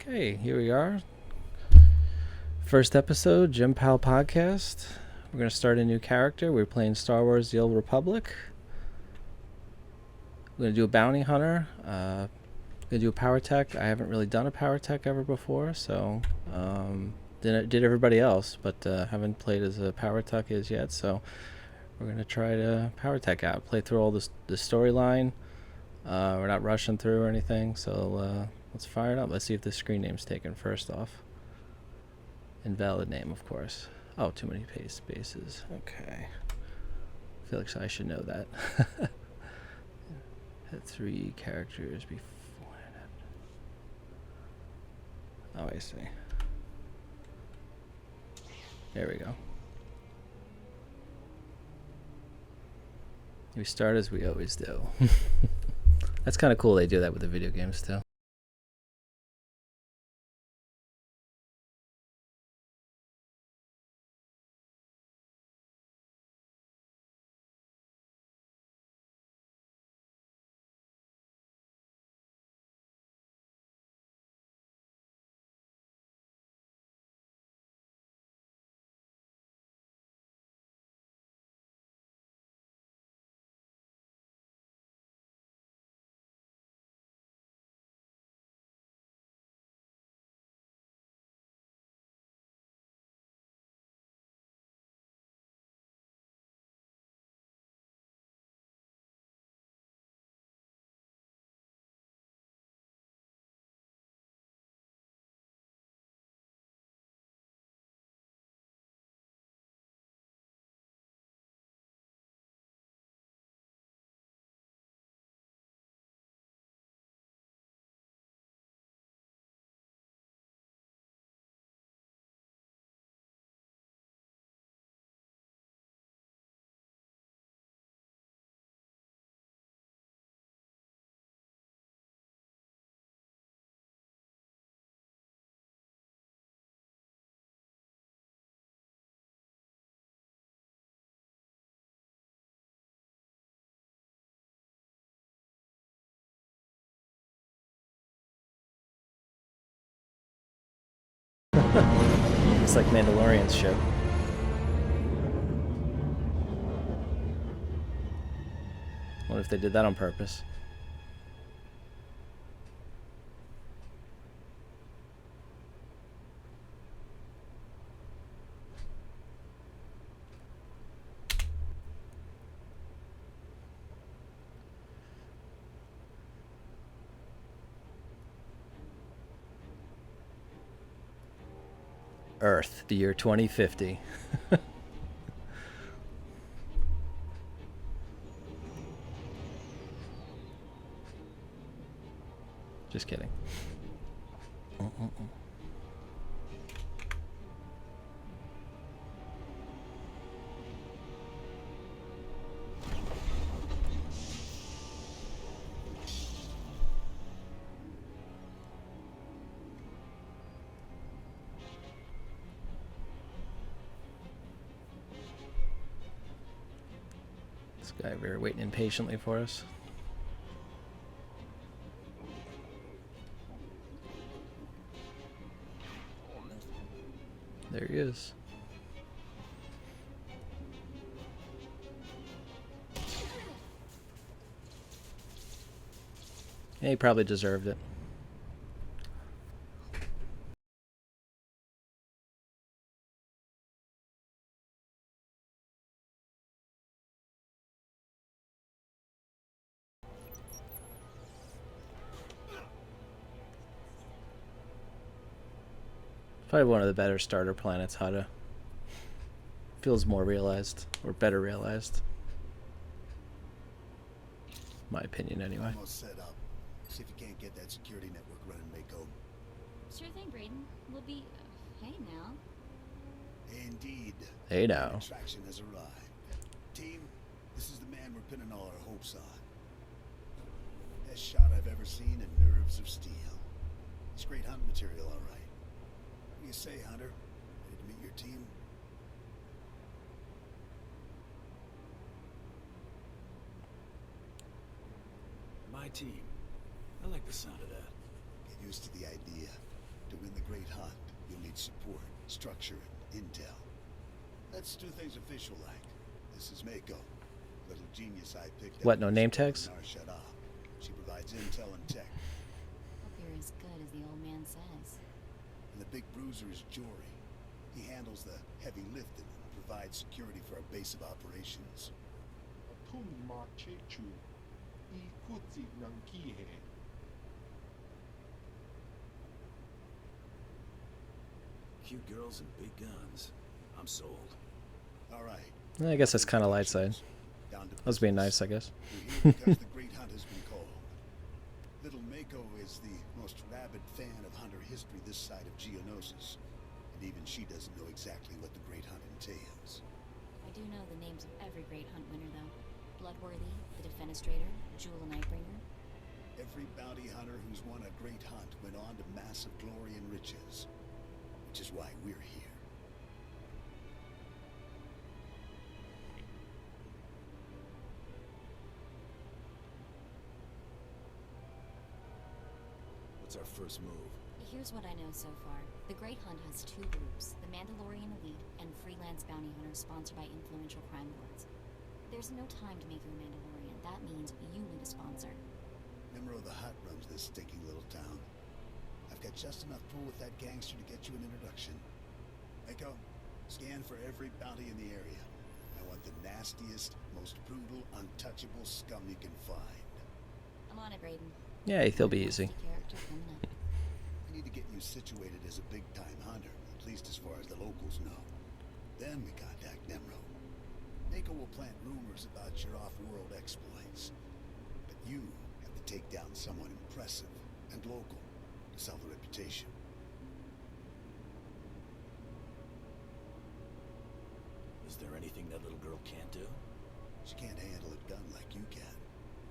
Okay, here we are. First episode, Jim Pal Podcast. We're going to start a new character. We're playing Star Wars The Old Republic. We're going to do a bounty hunter. Going to do a power tech. I haven't really done a power tech ever before, so did everybody else, but haven't played as a power tech as yet, so we're going to try to power tech out. Play through all the storyline. We're not rushing through or anything, so let's fire it up. Let's see if the screen name's taken first off. Invalid name, of course. Oh, too many spaces. Okay. I feel like I should know that. Had 3 characters before that. Oh, I see. There we go. We start as we always do. That's kind of cool they do that with the video games too. It's like Mandalorian's ship. What if they did that on purpose? Earth, the year 2050. Just kidding. This guy over here waiting impatiently for us. There he is. Yeah, he probably deserved it. Probably one of the better starter planets, Hada. Feels more realized, or better realized. My opinion, anyway. Almost set up. See if you can't get that security network running, Mako. Sure thing, Brayden. We'll be... hey now. Indeed. Hey now. Extraction has arrived. Team, this is the man we're pinning all our hopes on. Best shot I've ever seen and nerves of steel. It's great hunting material, all right. What do you say, Hunter? Ready to meet your team? My team. I like the sound of that. Get used to the idea. To win the Great Hunt, you'll need support, structure, and intel. Let's do things official like. This is Mako, little genius I picked up. What, no name tags? She provides intel and tech. Hope you're as good as the old man says. And the big bruiser is Jory. He handles the heavy lifting and provides security for our base of operations. Cute girls and big guns. I'm sold. All right. I guess that's kind of Lightside. Down to I was being business. nice, I guess. We're here because the Great Hunt has been called. Little Mako is the most rabid fan of hunter history this side of Geonosis. And even she doesn't know exactly what the Great Hunt entails. I do know the names of every Great Hunt winner, though. Bloodworthy, the Defenestrator, Jewel and Nightbringer. Every bounty hunter who's won a Great Hunt went on to massive glory and riches. Which is why we're here. What's our first move? Here's what I know so far. The Great Hunt has two groups, the Mandalorian Elite and freelance bounty hunters sponsored by influential crime lords. There's no time to make you a Mandalorian. That means you need a sponsor. Nimro the Hutt runs this stinking little town. I've got just enough pull with that gangster to get you an introduction. Mako, scan for every bounty in the area. I want the nastiest, most brutal, untouchable scum you can find. I'm on it, Brayden. Yeah, he'll be easy. Nasty character coming up. We need to get you situated as a big-time hunter, at least as far as the locals know. Then we contact Nimro. Mako will plant rumors about your off-world exploits. But you have to take down someone impressive and local to sell the reputation. Is there anything that little girl can't do? She can't handle a gun like you can.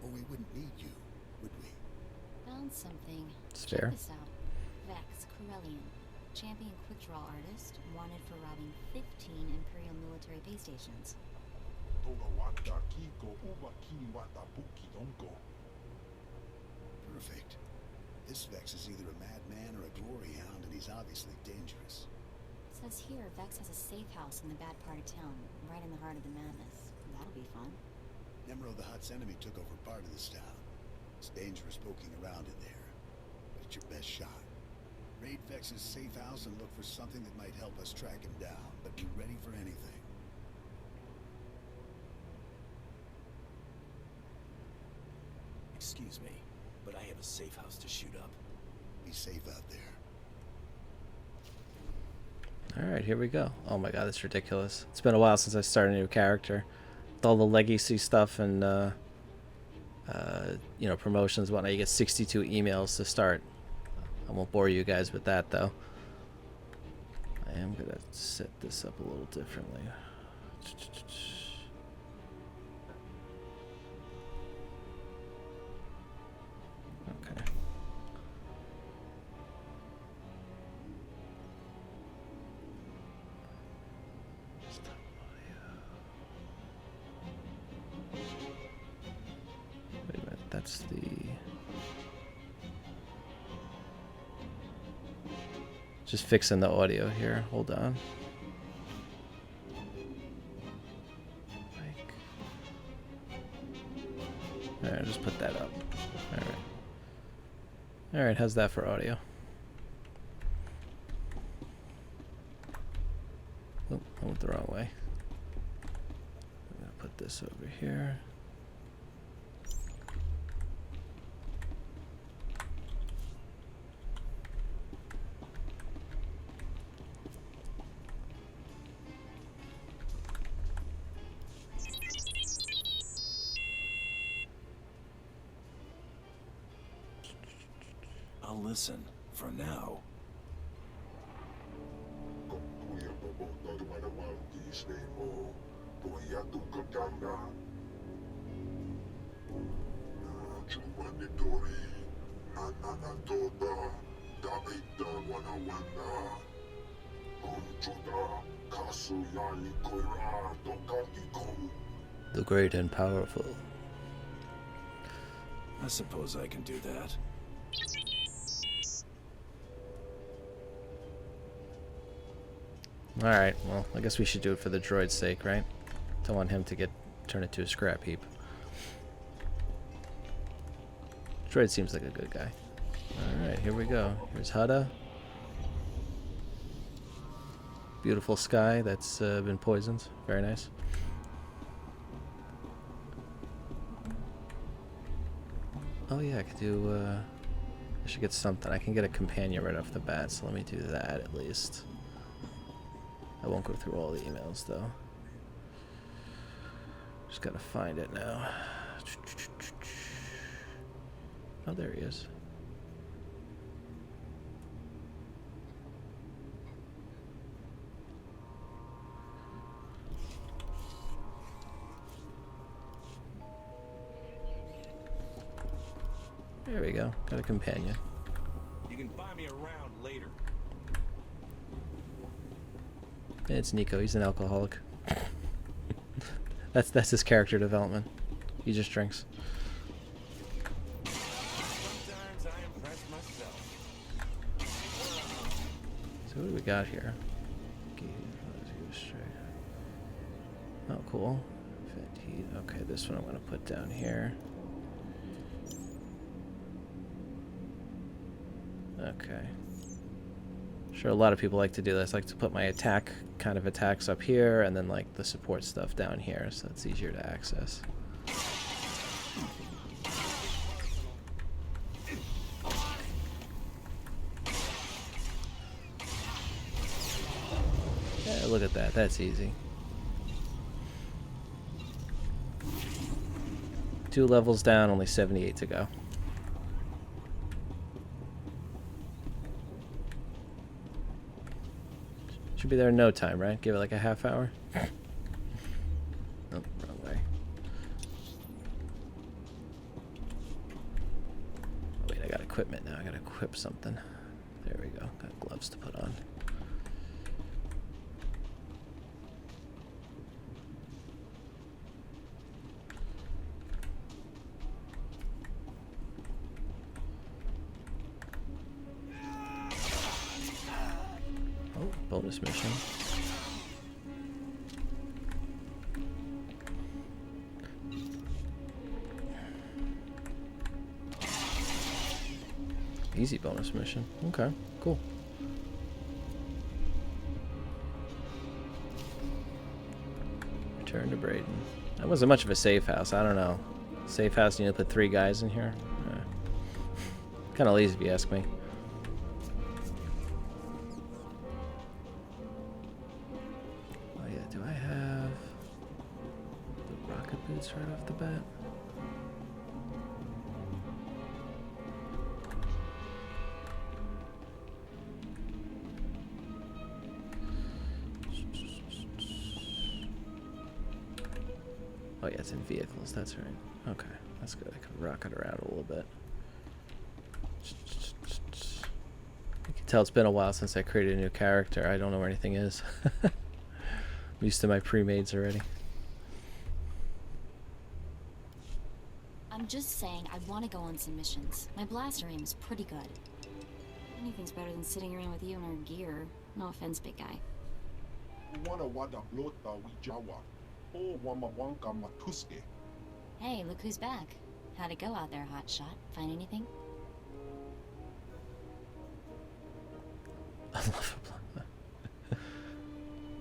Or we wouldn't need you, would we? Found something. It's Check fair. this out. Vex Corellian, champion quick-draw artist, wanted for robbing 15 Imperial military base stations. Perfect. This Vex is either a madman or a glory hound, and he's obviously dangerous. Says here Vex has a safe house in the bad part of town, right in the heart of the madness. That'll be fun. Nimro the Hutt's enemy took over part of this town. It's dangerous poking around in there, but it's your best shot. Raid Vex's safe house and look for something that might help us track him down, but be ready for anything. Excuse me, but I have a safe house to shoot up. Be safe out there. Alright, here we go. Oh my god, that's ridiculous. It's been a while since I started a new character. With all the legacy stuff and, you know, promotions and whatnot, you get 62 emails to start. I won't bore you guys with that, though. I am going to set this up a little differently. Okay. Wait a minute, that's the... Just fixing the audio here. Hold on. Mic. Alright, just put that up. Alright. Alright, how's that for audio? Oh, I went the wrong way. I'm gonna put this over here. I'll listen, for now. The great and powerful. I suppose I can do that. Alright, well, I guess we should do it for the droid's sake, right? Don't want him to turn into a scrap heap. Droid seems like a good guy. Alright, here we go. Here's Hutta. Beautiful sky that's been poisoned. Very nice. Oh yeah, I could do, I should get something. I can get a companion right off the bat, so let me do that at least. I won't go through all the emails though. Just gotta find it now. Oh, there he is. There we go. Got a companion. You can buy me around later. It's Nico. He's an alcoholic. That's his character development. He just drinks. Sometimes I impress myself. So what do we got here? Oh, cool. Okay, this one I'm going to put down here. Okay. Sure, a lot of people like to do this. I like to put my kind of attacks up here, and then like the support stuff down here, so it's easier to access. Yeah, look at that. That's easy. 2 levels down, only 78 to go. Should be there in no time, right? Give it like a half hour. Oh, wrong way. Oh, wait, I got equipment now. I gotta equip something. There we go. Got gloves to put on. Oh, bonus mission. Easy bonus mission. Okay, cool. Return to Braden. That wasn't much of a safe house. I don't know. Safe house, you need to put 3 guys in here? Kind of lazy if you ask me. Oh yeah, do I have the rocket boots right off the bat? Oh yeah, it's in vehicles, that's right. Okay, that's good. I can rocket around a little bit. You can tell it's been a while since I created a new character. I don't know where anything is. I'm used to my pre-mades already. I'm just saying I want to go on some missions. My blaster aim is pretty good. Anything's better than sitting around with you in our gear. No offense, big guy. Hey, look who's back. How'd it go out there, hotshot? Find anything?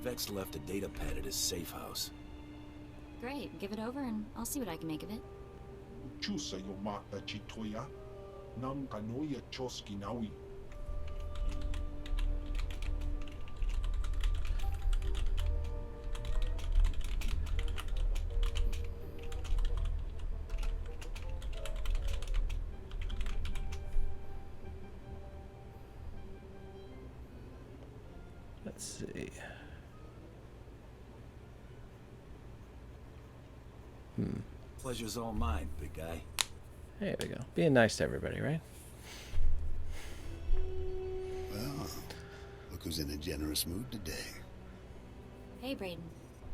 Vex left a data pad at his safe house. Great, give it over and I'll see what I can make of it. Let's see. Pleasure's all mine, big guy. There we go. Being nice to everybody, right? Well, look who's in a generous mood today. Hey, Braden.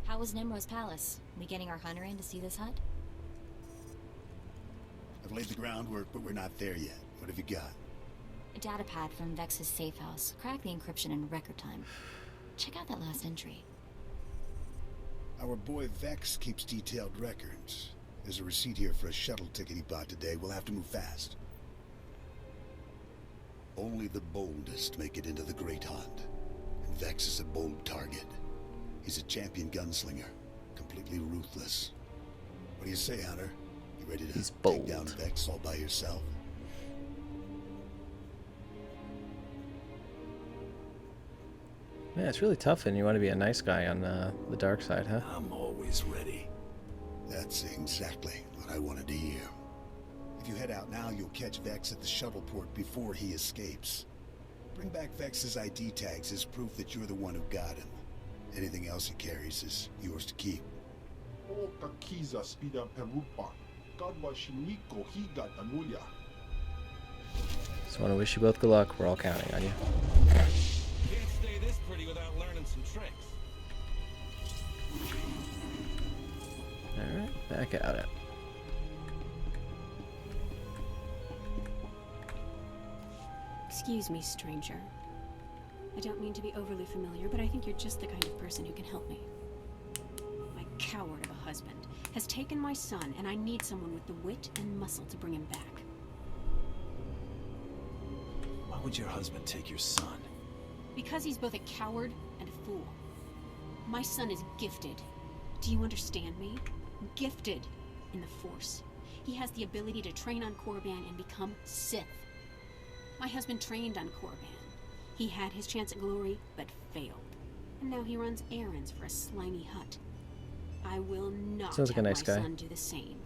How was Nimro's palace? We getting our hunter in to see this hut? I've laid the groundwork, but we're not there yet. What have you got? A data pad from Vex's safe house. Cracked the encryption in record time. Check out that last entry. Our boy Vex keeps detailed records. There's a receipt here for a shuttle ticket he bought today. We'll have to move fast. Only the boldest make it into the Great Hunt. And Vex is a bold target. He's a champion gunslinger, completely ruthless. What do you say, Hunter? You ready to He's take bold. down Vex all by yourself? Yeah, it's really tough, and you want to be a nice guy on the dark side, huh? I'm always ready. That's exactly what I wanted to hear. If you head out now, you'll catch Vex at the shuttle port before he escapes. Bring back Vex's ID tags as proof that you're the one who got him. Anything else he carries is yours to keep. O kakiza spida perupa. Gadwa shiniko higa danulia. Just want to wish you both good luck. We're all counting on you. Can't stay this pretty without learning some tricks. All right, back at it. Excuse me, stranger. I don't mean to be overly familiar, but I think you're just the kind of person who can help me. My coward of a husband has taken my son, and I need someone with the wit and muscle to bring him back. Why would your husband take your son? Because he's both a coward and a fool. My son is gifted. Do you understand me? Gifted in the Force. He has the ability to train on Korriban and become Sith. My husband trained on Korriban. He had his chance at glory, but failed. And now he runs errands for a slimy hut. I will not Sounds like a have nice my guy. son do the same.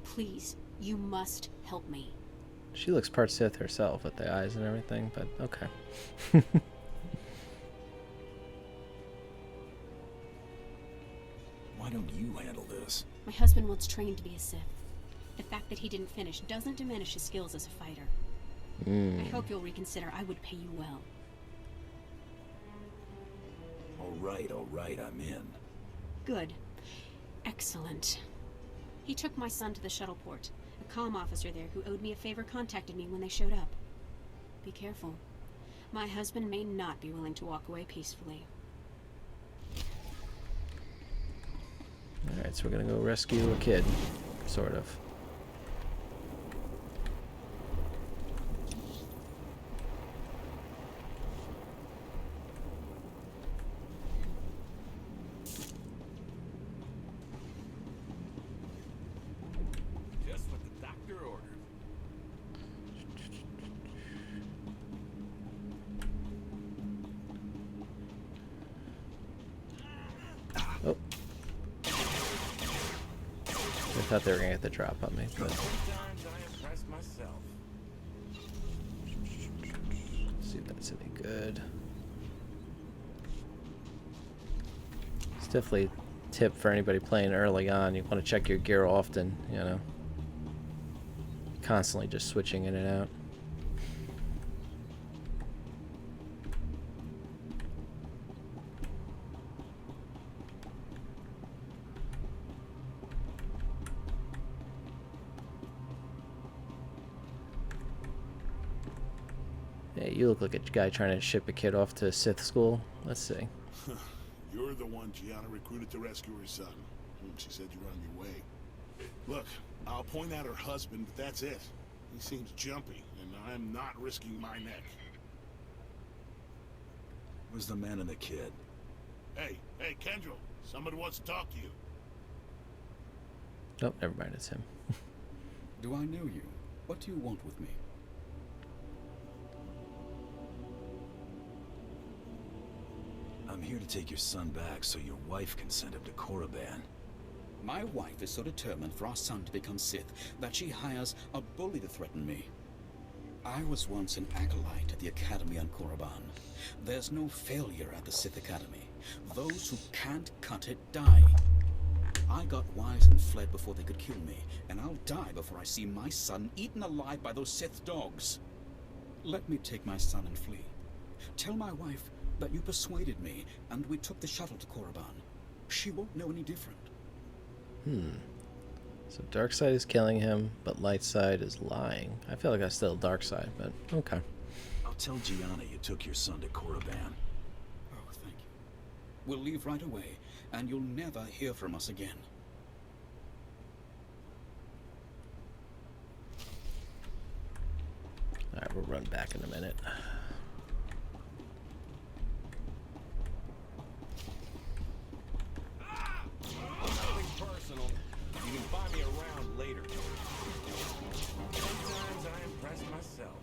Please, you must help me. She looks part Sith herself with the eyes and everything, but okay. Why don't you handle this? My husband once trained to be a Sith. The fact that he didn't finish doesn't diminish his skills as a fighter. I hope you'll reconsider. I would pay you well. All right, I'm in. Good. Excellent. He took my son to the shuttle port. A comm officer there who owed me a favor contacted me when they showed up. Be careful. My husband may not be willing to walk away peacefully. Alright, so we're gonna go rescue a kid. Sort of. Just what the doctor ordered. Oh. I thought they were gonna get the drop on me, but Sometimes I impress myself. let's see if that's any good. It's definitely a tip for anybody playing early on. You want to check your gear often, you know. Constantly just switching in and out. Hey, you look like a guy trying to ship a kid off to Sith school. Let's see. You're the one Gianna recruited to rescue her son. She said you were on your way. Look, I'll point out her husband, but that's it. He seems jumpy, and I'm not risking my neck. Where's the man and the kid? Hey, Kendra, somebody wants to talk to you. Oh, never mind, it's him. Do I know you? What do you want with me? I'm here to take your son back so your wife can send him to Korriban. My wife is so determined for our son to become Sith that she hires a bully to threaten me. I was once an acolyte at the Academy on Korriban. There's no failure at the Sith Academy. Those who can't cut it die. I got wise and fled before they could kill me, and I'll die before I see my son eaten alive by those Sith dogs. Let me take my son and flee. Tell my wife that you persuaded me, and we took the shuttle to Korriban. She won't know any different. So Darkseid is killing him, but Lightside is lying. I feel like that's still Darkseid, but okay. I'll tell Gianna you took your son to Korriban. Oh, thank you. We'll leave right away, and you'll never hear from us again. Alright, we'll run back in a minute. Nothing personal. You can find me around later. Sometimes I impress myself.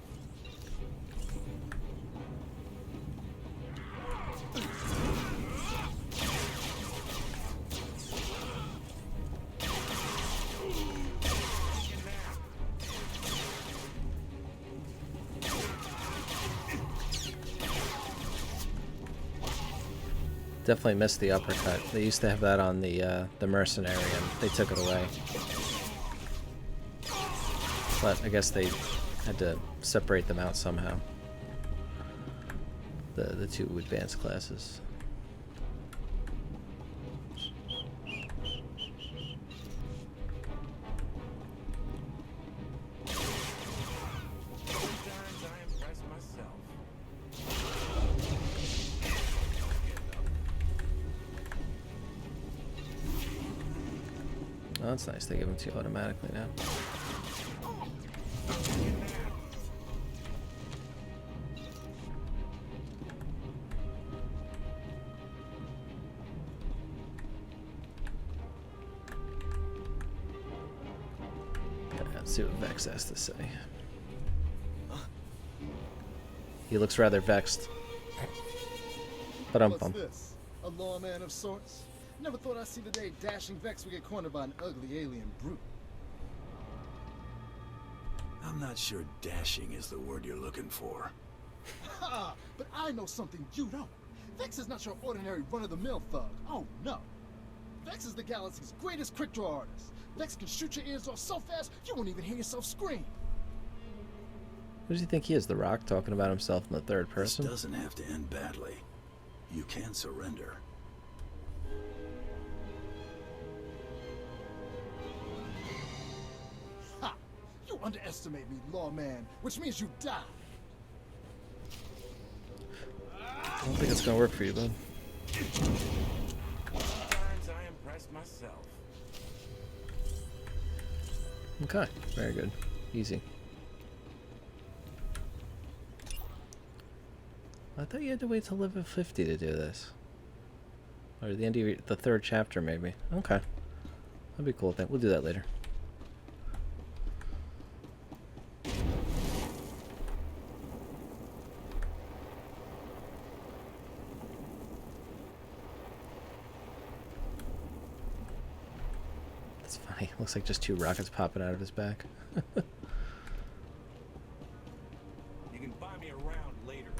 Definitely missed the uppercut. They used to have that on the mercenary, and they took it away. But I guess they had to separate them out somehow. The two advanced classes. Sometimes I impress myself. Oh, that's nice. They give them to you automatically now. Let's see what Vex has to say. He looks rather vexed. But What's this? A lawman of sorts? Never thought I'd see the day dashing Vex would get cornered by an ugly alien brute. I'm not sure dashing is the word you're looking for. Ha! But I know something you don't. Vex is not your ordinary run-of-the-mill thug. Oh, no. Vex is the galaxy's greatest quick-draw artist. Vex can shoot your ears off so fast, you won't even hear yourself scream. Who does he think he is? The Rock, talking about himself in the third person? This doesn't have to end badly. You can surrender. Ha! You underestimate me, lawman, which means you die. I don't think it's gonna work for you, bud. Sometimes I impress myself. Okay, very good. Easy. I thought you had to wait till level 50 to do this. Or the end of the third chapter, maybe. Okay. That'd be cool. We'll do that later. That's funny. Looks like just two rockets popping out of his back. You can find me around later.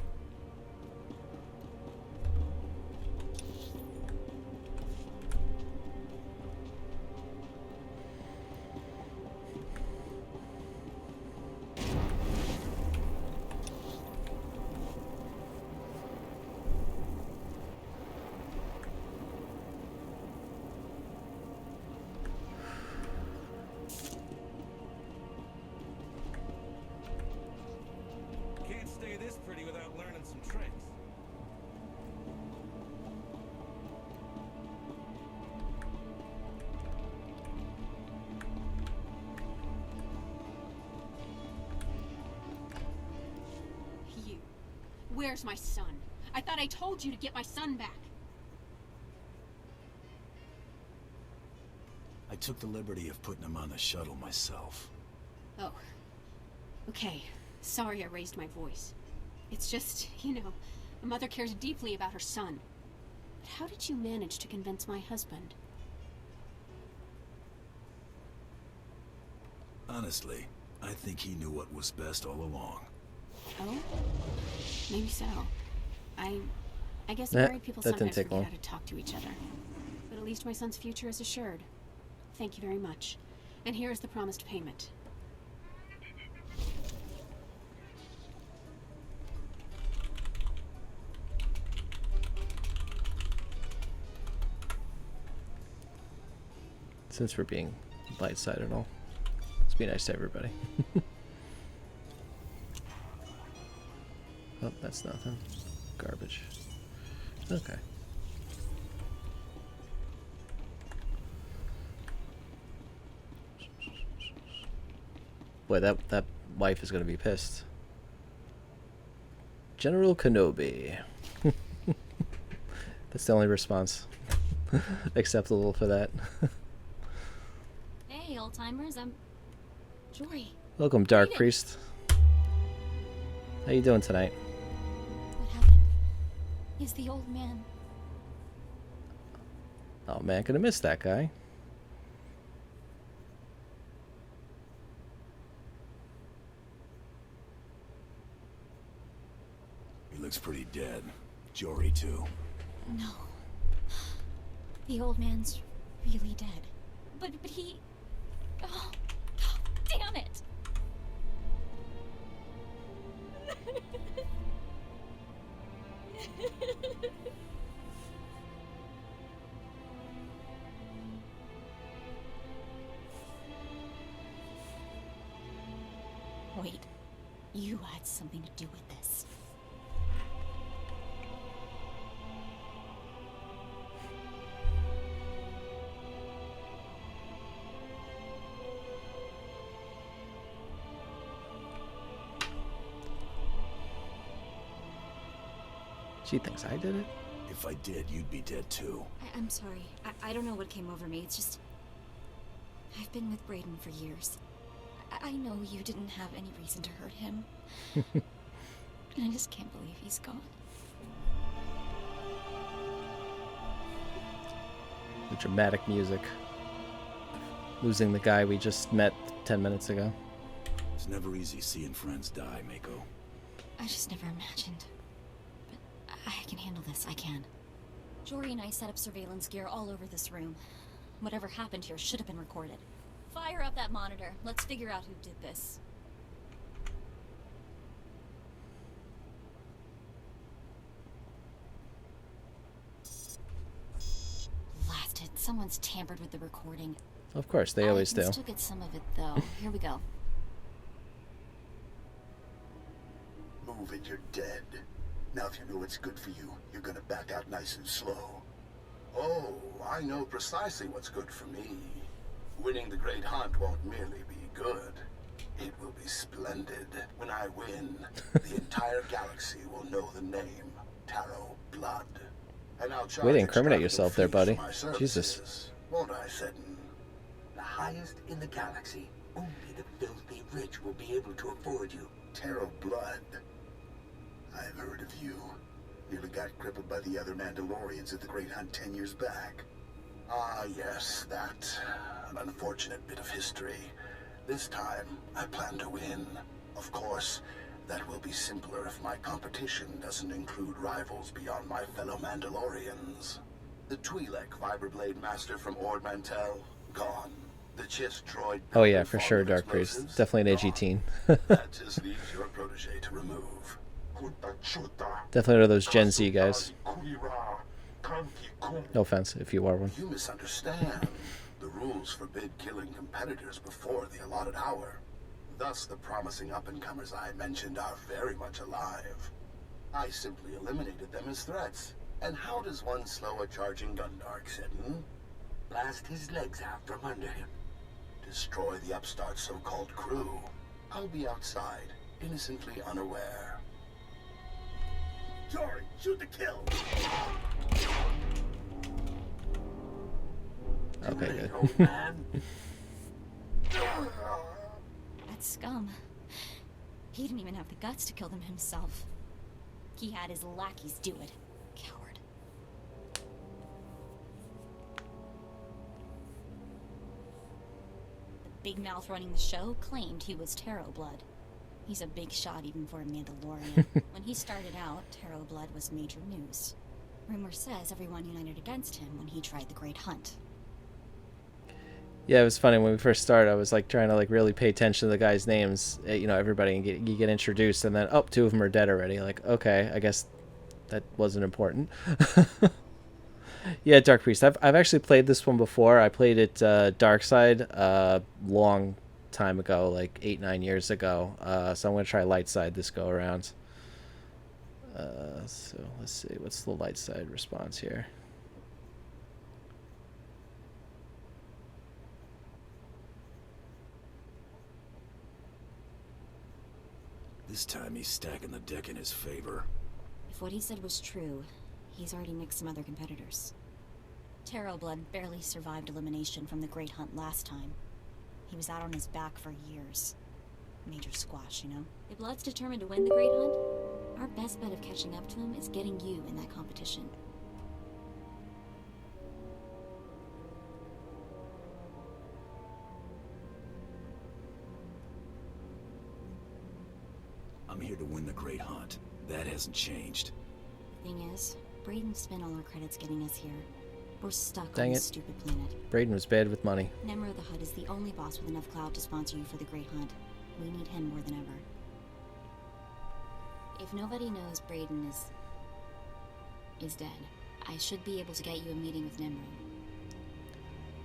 Can't stay this pretty without learning some tricks. You. Where's my son? I thought I told you to get my son back. I took the liberty of putting him on the shuttle myself. Oh. Okay. Sorry I raised my voice. It's just, you know, a mother cares deeply about her son. But how did you manage to convince my husband? Honestly, I think he knew what was best all along. Oh? Maybe so. I guess Nah, married people that didn't sometimes take forget long. how to talk to each other. But at least my son's future is assured. Thank you very much. And here is the promised payment. Since we're being light-sided and all. Let's be nice to everybody. Oh, that's nothing. Garbage. Okay. Boy, that wife is gonna be pissed. General Kenobi. That's the only response acceptable for that. Hey, old timers, I'm Jory. Welcome, Dark Raiden. Priest. How you doing tonight? What happened? Is the old man? Oh man, gonna miss that guy. He looks pretty dead. Jory, too. No. The old man's really dead. But he... Oh, damn it! Wait. You had something to do with this. She thinks I did it? If I did, you'd be dead, too. I'm sorry. I don't know what came over me. It's just... I've been with Braden for years. I know you didn't have any reason to hurt him. And I just can't believe he's gone. The dramatic music. Losing the guy we just met 10 minutes ago. It's never easy seeing friends die, Mako. I just never imagined. But I can handle this. I can. Jory and I set up surveillance gear all over this room. Whatever happened here should have been recorded. Fire up that monitor. Let's figure out who did this. Blasted. Someone's tampered with the recording. Of course, they always do. I still get some of it, though. Here we go. Move it, you're dead. Now if you know what's good for you, you're gonna back out nice and slow. Oh, I know precisely what's good for me. Winning the Great Hunt won't merely be good. It will be splendid. When I win, the entire galaxy will know the name Taro Blood. And I'll charge Way to incriminate extravagant yourself there, fees buddy. for my services. Jesus. Won't I, Seddon? The highest in the galaxy. Only the filthy rich will be able to afford you. Taro Blood. I've heard of you. Nearly got crippled by the other Mandalorians at the Great Hunt 10 years back. Ah, yes, that. An unfortunate bit of history. This time, I plan to win. Of course, that will be simpler if my competition doesn't include rivals beyond my fellow Mandalorians. The Twi'lek Vibroblade Master from Ord Mantell, gone. The Chiss droid... Oh yeah, for sure, Dark Priest. Definitely an edgy teen. That just leaves your protege to remove. Definitely one of those Gen Z guys. No offense, if you are one. You misunderstand. The rules forbid killing competitors before the allotted hour. Thus, the promising up-and-comers I mentioned are very much alive. I simply eliminated them as threats. And how does one slow a charging Gundark, Seddon? Blast his legs out from under him. Destroy the upstart's so-called crew. I'll be outside, innocently unaware. Jory, shoot the kill! Okay, Old man. That scum. He didn't even have the guts to kill them himself. He had his lackeys do it. Coward. The big mouth running the show claimed he was Taro Blood. He's a big shot even for a Mandalorian. When he started out, Taro Blood was major news. Rumor says everyone united against him when he tried the Great Hunt. Yeah, it was funny when we first started. I was like trying to like really pay attention to the guys' names. You know, everybody, and you get introduced, and then two of them are dead already. Like, okay, I guess that wasn't important. Yeah, Dark Priest. I've actually played this one before. I played it Darkside long time ago, like 8-9 years ago. So I'm gonna try Lightside this go around. So let's see, what's the Lightside response here? This time he's stacking the deck in his favor. If what he said was true, he's already mixed some other competitors. Terroblood barely survived elimination from the Great Hunt last time. He was out on his back for years. Major squash, you know? If Blood's determined to win the Great Hunt, our best bet of catching up to him is getting you in that competition. I'm here to win the Great Hunt. That hasn't changed. Thing is, Braden spent all our credits getting us here. We're stuck Dang on it. this stupid planet. Braden was bad with money. Nemro the Hutt is the only boss with enough clout to sponsor you for the Great Hunt. We need him more than ever. If nobody knows Braden is dead, I should be able to get you a meeting with Nemro.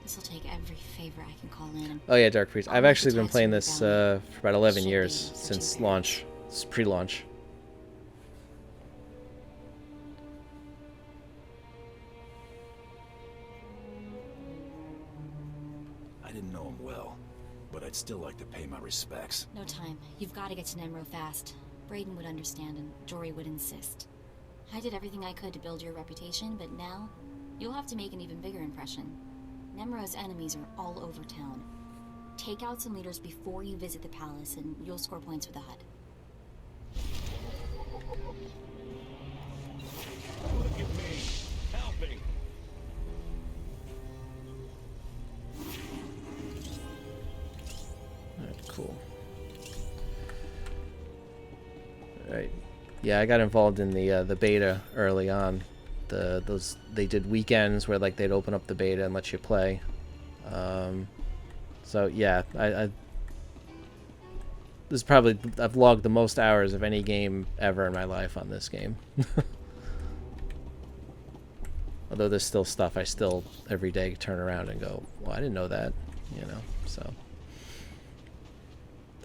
This'll take every favor I can call in. Oh yeah, Dark Priest. I'll I've make actually the been ties playing from this the for about 11 Should years be since two launch, pre-launch. I didn't know him well, but I'd still like to pay my respects. No time. You've got to get to Nemro fast. Braden would understand and Jory would insist. I did everything I could to build your reputation, but now you'll have to make an even bigger impression. Nemro's enemies are all over town. Take out some leaders before you visit the palace and you'll score points for the Hutt. Look at me, helping. Alright, cool. Alright. Yeah, I got involved in the beta early on. They did weekends where like they'd open up the beta and let you play. So yeah, this is probably, I've logged the most hours of any game ever in my life on this game. Although there's still stuff I still every day turn around and go, well, I didn't know that, you know. So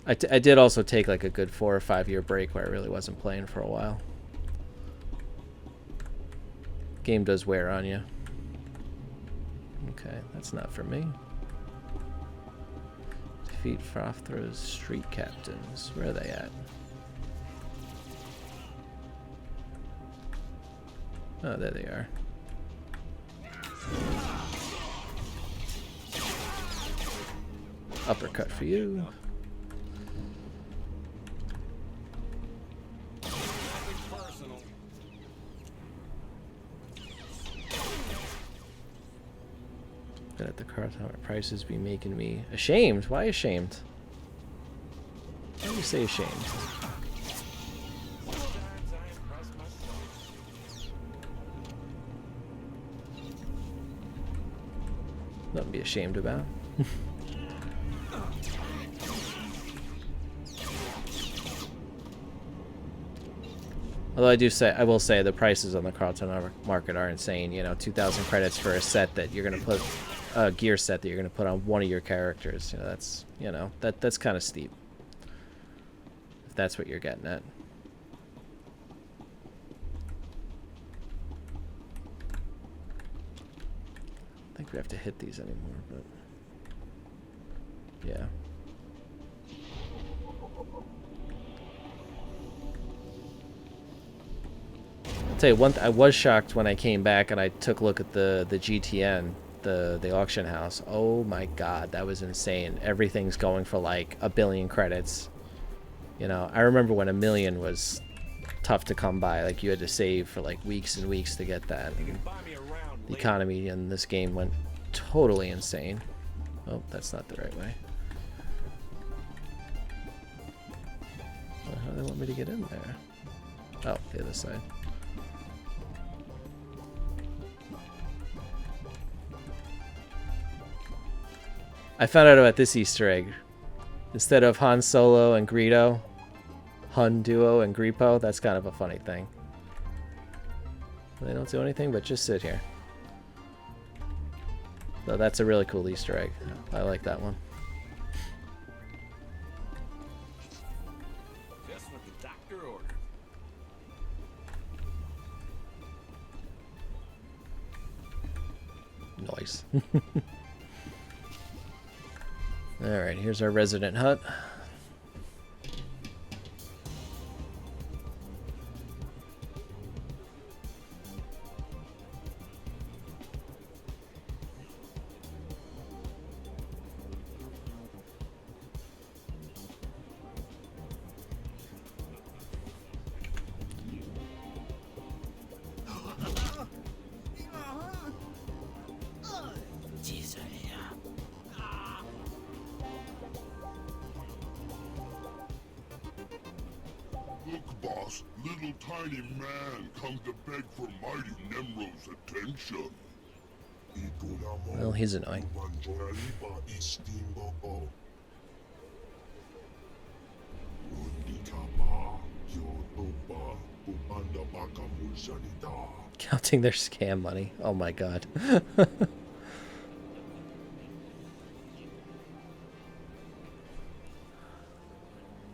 I did also take like a good 4 or 5 year break where I really wasn't playing for a while. Game does wear on you. Okay, that's not for me. Defeat Frothrow's street captains. Where are they at? Oh, there they are. Uppercut for you. At the car tower prices be making me ashamed. Why ashamed? Why do you say ashamed? Nothing to be ashamed about. Although I will say the prices on the Carlton market are insane. You know, 2,000 credits for a set that you're gonna put, a gear set that you're gonna put on one of your characters. You know, that's kind of steep. If that's what you're getting at. I think we have to hit these anymore, but yeah. I'll tell you one. I was shocked when I came back and I took a look at the GTN, the auction house. Oh my god, that was insane. Everything's going for like 1 billion credits. You know, I remember when 1 million was tough to come by. Like you had to save for like weeks and weeks to get that. And the economy in this game went totally insane. Oh, that's not the right way. Well, how do they want me to get in there? Oh, the other side. I found out about this Easter egg. Instead of Han Solo and Greedo, Hun Duo and Greepo, that's kind of a funny thing. They don't do anything but just sit here. So that's a really cool Easter egg. I like that one. Just what the doctor ordered. Nice. Alright, here's our resident hut. tiny man come to beg for mighty Nemro's attention. Well, he's annoying. Counting their scam money. Oh my god.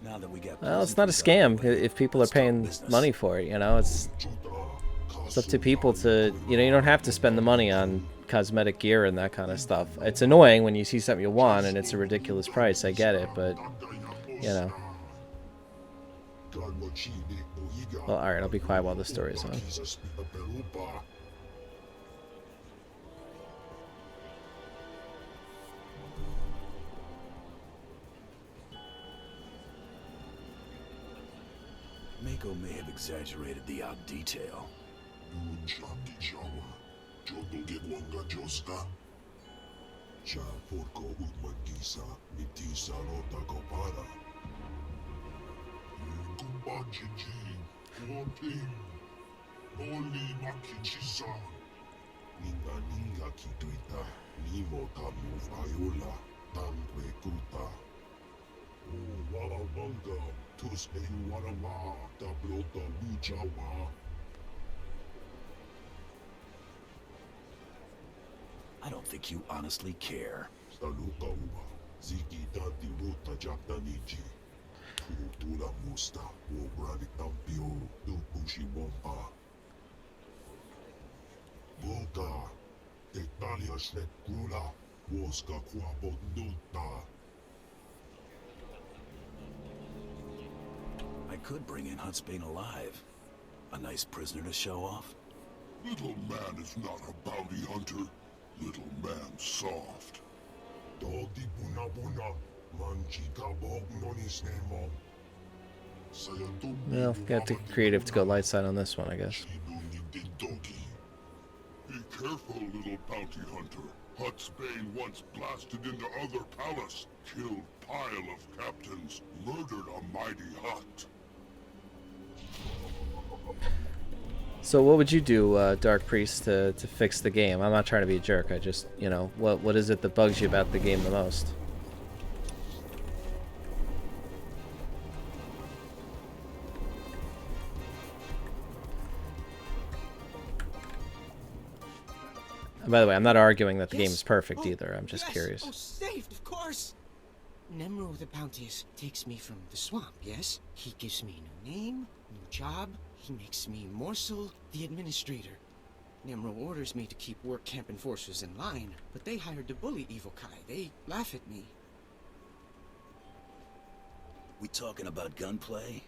Now that we got Well, it's not a scam if people are paying money for it, you know. It's up to people to, you know, you don't have to spend the money on cosmetic gear and that kind of stuff. It's annoying when you see something you want and it's a ridiculous price. I get it, but, you know. Well, alright, I'll be quiet while the story is on. Mako may have exaggerated the odd detail. I don't think you honestly care. I could bring in Huntsbane alive. A nice prisoner to show off. Little man is not a bounty hunter. Little man soft. Well, got to get creative to go light side on this one, I guess. Be careful, little bounty hunter. Huntsbane once blasted into other palace, killed pile of captains, murdered a mighty Hut. So what would you do, Dark Priest, to fix the game? I'm not trying to be a jerk. I just, you know, what is it that bugs you about the game the most? And by the way, I'm not arguing that the game is perfect either. I'm just curious. Oh, saved, of course. Nemro the Bounteous takes me from the swamp, yes? He gives me a new name, new job. He makes me Morsel, the administrator. Nemro orders me to keep work camp enforcers in line, but they hired to bully Evil Kai. They laugh at me. We talking about gunplay?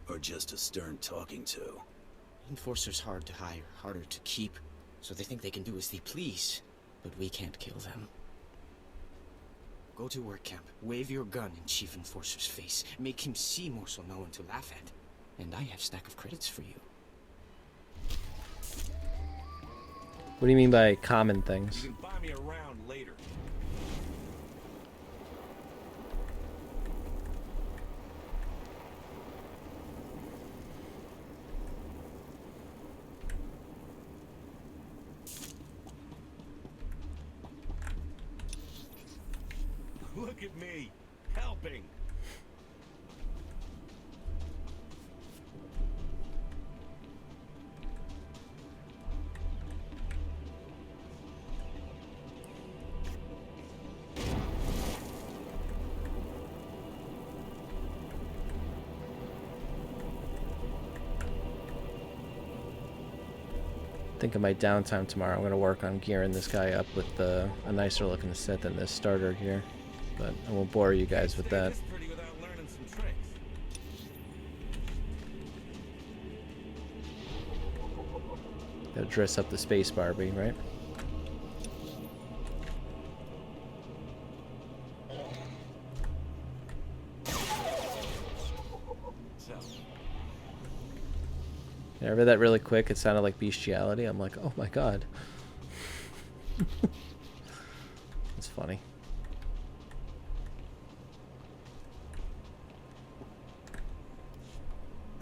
Or just a stern talking to? Enforcers hard to hire, harder to keep, so they think they can do as they please, but we can't kill them. Go to work camp, wave your gun in Chief Enforcer's face, make him see Morsel no one to laugh at. And I have stack of credits for you. What do you mean by common things? You can buy me around later. Look at me, helping. I think in my downtime tomorrow, I'm going to work on gearing this guy up with a nicer looking set than this starter gear. But I won't bore you guys with that. Gotta dress up the space Barbie, right? Yeah, I read that really quick. It sounded like bestiality. I'm like, oh my god. It's funny.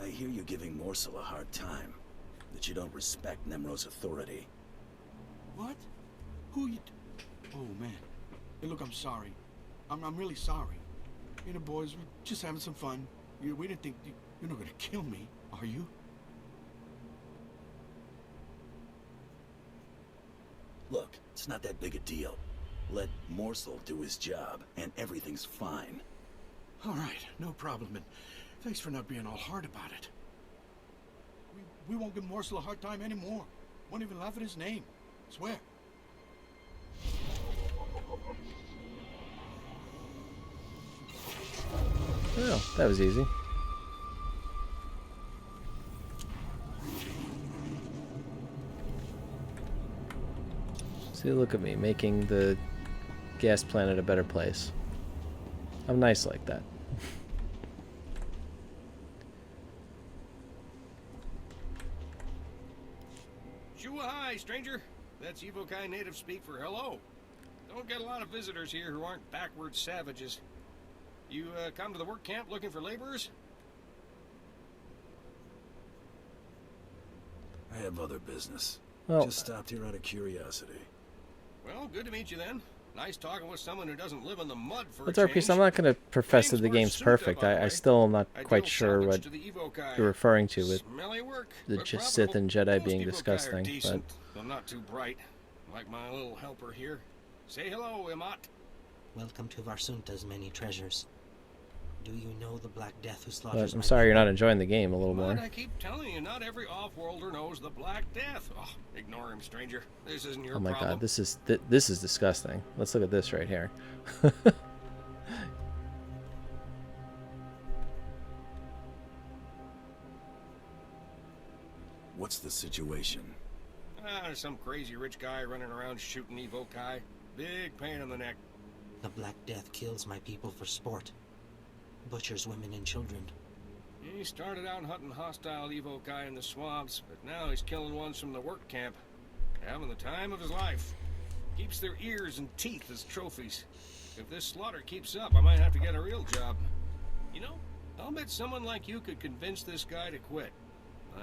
I hear hear you giving Morsel a hard time. That you don't respect Nemro's authority. What? Who you... Oh, man. Hey, look, I'm sorry. I'm really sorry. You know, boys, we're just having some fun. We didn't think... You're not gonna kill me, are you? Look, it's not that big a deal. Let Morsel do his job, and everything's fine. All right, no problem, and thanks for not being all hard about it. We won't give Morsel a hard time anymore. Won't even laugh at his name. Swear. Oh, that was easy. See, look at me, making the gas planet a better place. I'm nice like that. Shua hi, stranger. That's Evokai native speak for hello. Don't get a lot of visitors here who aren't backward savages. You come to the work camp looking for laborers? I have other business. Well, just stopped here out of curiosity. Well, good to meet you then. Nice talking with someone who doesn't live in the mud for what's a our change. piece? I'm not going to profess that the game's perfect. I still am not quite sure what you're referring to with the Sith and Jedi being disgusting. But I'm not too bright, like my little helper here. Say hello, Imat. Welcome to Varsunta's many treasures. Do you know the Black Death who slaughters I'm sorry you're not enjoying the game a little more. I keep telling you, not every off-worlder knows the Black Death. Oh, ignore him, stranger. This isn't your Oh my problem. god, this is disgusting. Let's look at this right here. What's the situation? There's some crazy rich guy running around shooting Evokai. Big pain in the neck. The Black Death kills my people for sport. Butchers women and children. He started out hunting hostile Evokai in the swamps, but now he's killing ones from the work camp. Having the time of his life. Keeps their ears and teeth as trophies. If this slaughter keeps up, I might have to get a real job. You know, I'll bet someone like you could convince this guy to quit.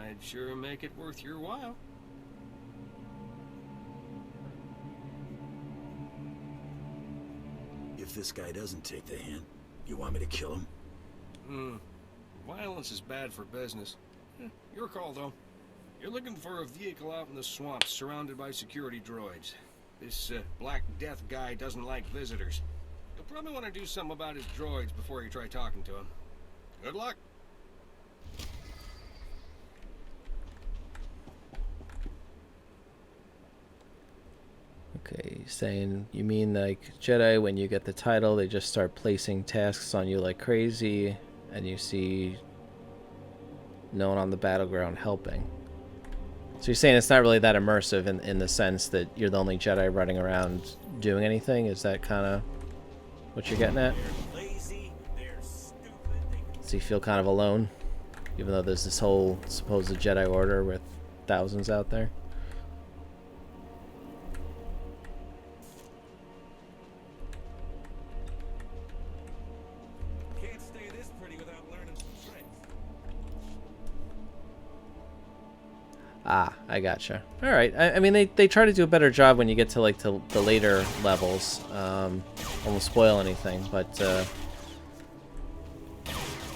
I'd sure make it worth your while. If this guy doesn't take the hint, you want me to kill him? Violence is bad for business. Your call, though. You're looking for a vehicle out in the swamps, surrounded by security droids. This Black Death guy doesn't like visitors. You'll probably want to do something about his droids before you try talking to him. Good luck. Okay, saying you mean like Jedi, when you get the title, they just start placing tasks on you like crazy, and you see no one on the battleground helping. So you're saying it's not really that immersive in the sense that you're the only Jedi running around doing anything? Is that kind of what you're getting at? So you feel kind of alone, even though there's this whole supposed Jedi Order with thousands out there? Ah, I gotcha. All right. I mean, they try to do a better job when you get to like the later levels. I won't spoil anything, but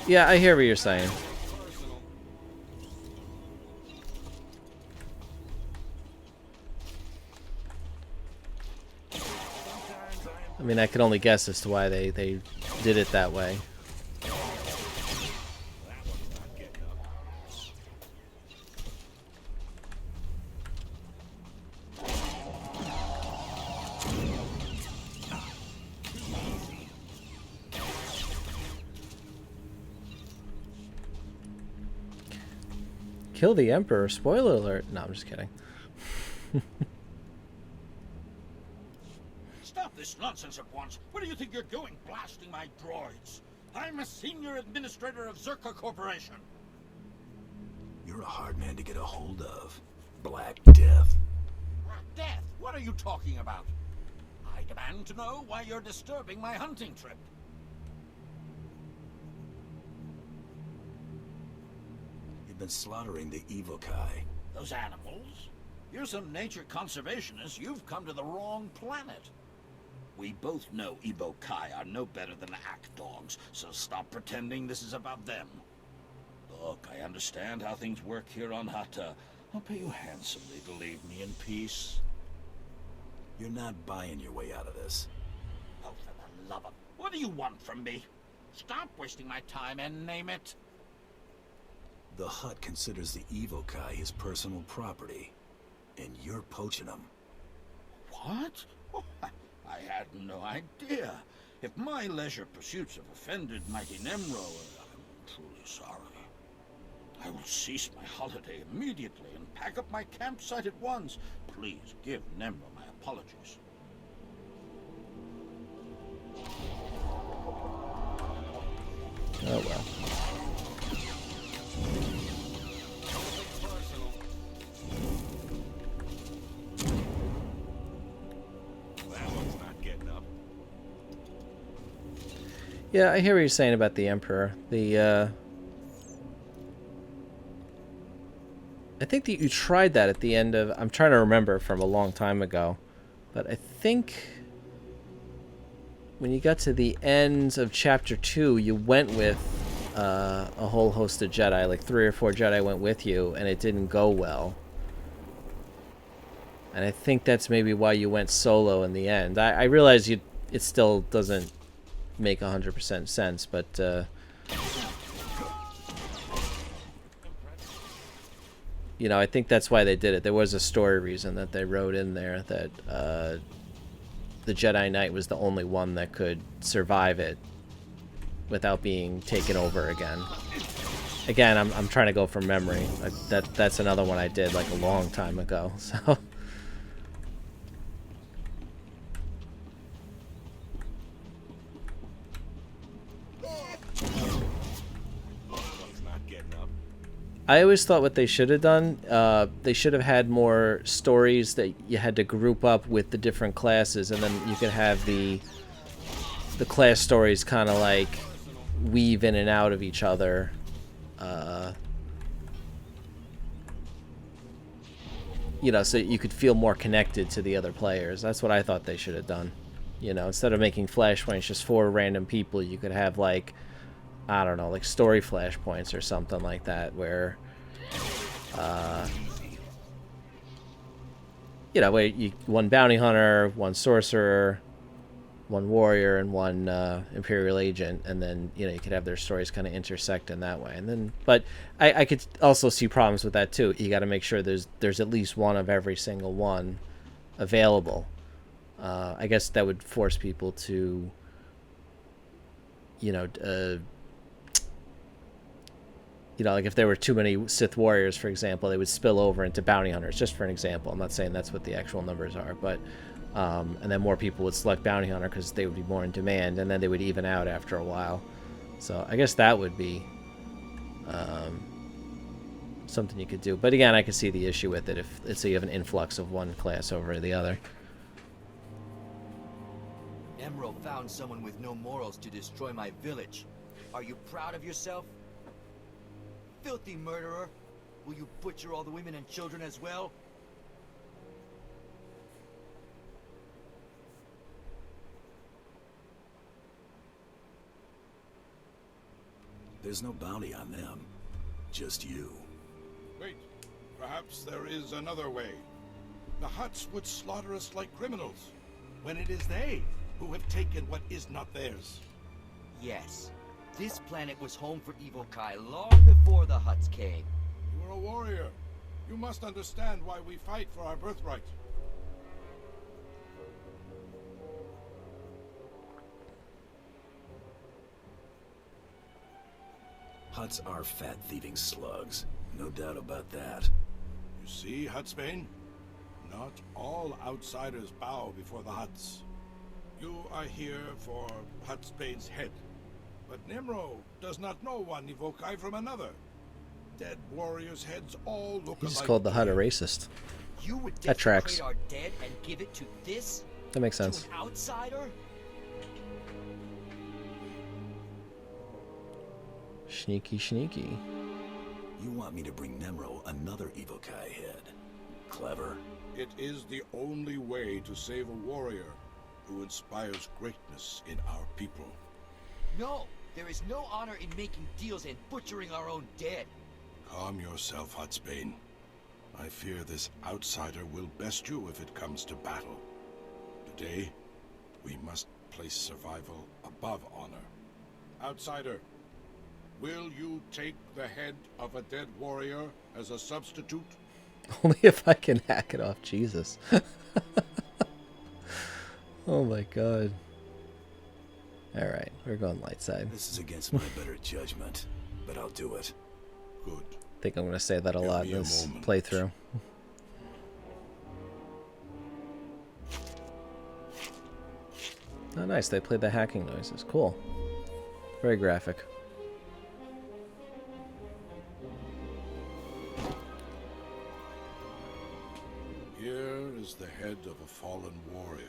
yeah, I hear what you're saying. I mean, I could only guess as to why they did it that way. Kill the Emperor. Spoiler alert. No, I'm just kidding. Stop this nonsense at once. Where do you think you're going, blasting my droids? I'm a senior administrator of Zerka Corporation. You're a hard man to get a hold of. Black Death. Black Death? What are you talking about? I demand to know why you're disturbing my hunting trip. They've been slaughtering the Evokai. Those animals? You're some nature conservationist. You've come to the wrong planet. We both know Evokai are no better than act dogs, so stop pretending this is about them. Look, I understand how things work here on Hatta. I'll pay you handsomely to leave me in peace. You're not buying your way out of this. Oh, for the love of... What do you want from me? Stop wasting my time and name it. The Hutt considers the Evokai his personal property, and you're poaching them. What? Oh, I had no idea. If my leisure pursuits have offended mighty Nemro, I'm truly sorry. I will cease my holiday immediately and pack up my campsite at once. Please give Nemro my apologies. Oh well. That one's not getting up. Yeah, I hear what you're saying about the Emperor. I think that you tried that at the end of... I'm trying to remember from a long time ago. But I think when you got to the end of Chapter 2, you went with a whole host of Jedi. Like 3 or 4 Jedi went with you, and it didn't go well. And I think that's maybe why you went solo in the end. I realize it still doesn't make 100% sense, but... you know, I think that's why they did it. There was a story reason that they wrote in there that the Jedi Knight was the only one that could survive it without being taken over again. Again, I'm trying to go from memory. That's another one I did like a long time ago. So. I always thought what they should have done, they should have had more stories that you had to group up with the different classes, and then you could have the class stories kind of like weave in and out of each other. You know, so you could feel more connected to the other players. That's what I thought they should have done. You know, instead of making flashpoints just for random people, you could have like, I don't know, like story flashpoints or something like that, where, you know, where one bounty hunter, one sorcerer, one warrior, and one Imperial agent, and then, you know, you could have their stories kind of intersect in that way. And then, but I could also see problems with that too. You got to make sure there's at least one of every single one available. I guess that would force people to, you know, like if there were too many Sith warriors, for example, they would spill over into bounty hunters, just for an example. I'm not saying that's what the actual numbers are, but and then more people would select bounty hunter because they would be more in demand, and then they would even out after a while. So I guess that would be something you could do. But again, I could see the issue with it if let's say you have an influx of one class over the other. Emerald found someone with no morals to destroy my village. Are you proud of yourself? Filthy murderer! Will you butcher all the women and children as well? There's no bounty on them. Just you. Wait, perhaps there is another way. The Hutts would slaughter us like criminals, when it is they who have taken what is not theirs. Yes. This planet was home for Evokai long before the Hutts came. You are a warrior. You must understand why we fight for our birthright. Hutts are fat-thieving slugs. No doubt about that. You see, Huttsbane? Not all outsiders bow before the Hutts. You are here for Huttsbane's head. But Nimro does not know one Evokai from another. Dead warriors' heads all look alike. He just called the Hutt a racist. You would that tracks. Our dead and give it to this? That makes sense. To an outsider? Sneaky, sneaky. You want me to bring Nemro another Evokai head. Clever. It is the only way to save a warrior who inspires greatness in our people. No! There is no honor in making deals and butchering our own dead. Calm yourself, Hudsbane. I fear this outsider will best you if it comes to battle. Today, we must place survival above honor. Outsider, will you take the head of a dead warrior as a substitute? Only if I can hack it off. Jesus. Oh my god. Alright, we're going Lightside. This is against my better judgment, but I'll do it. Good. I think I'm going to say that a lot in this playthrough. Oh nice, they played the hacking noises. Cool. Very graphic. Here is the head of a fallen warrior.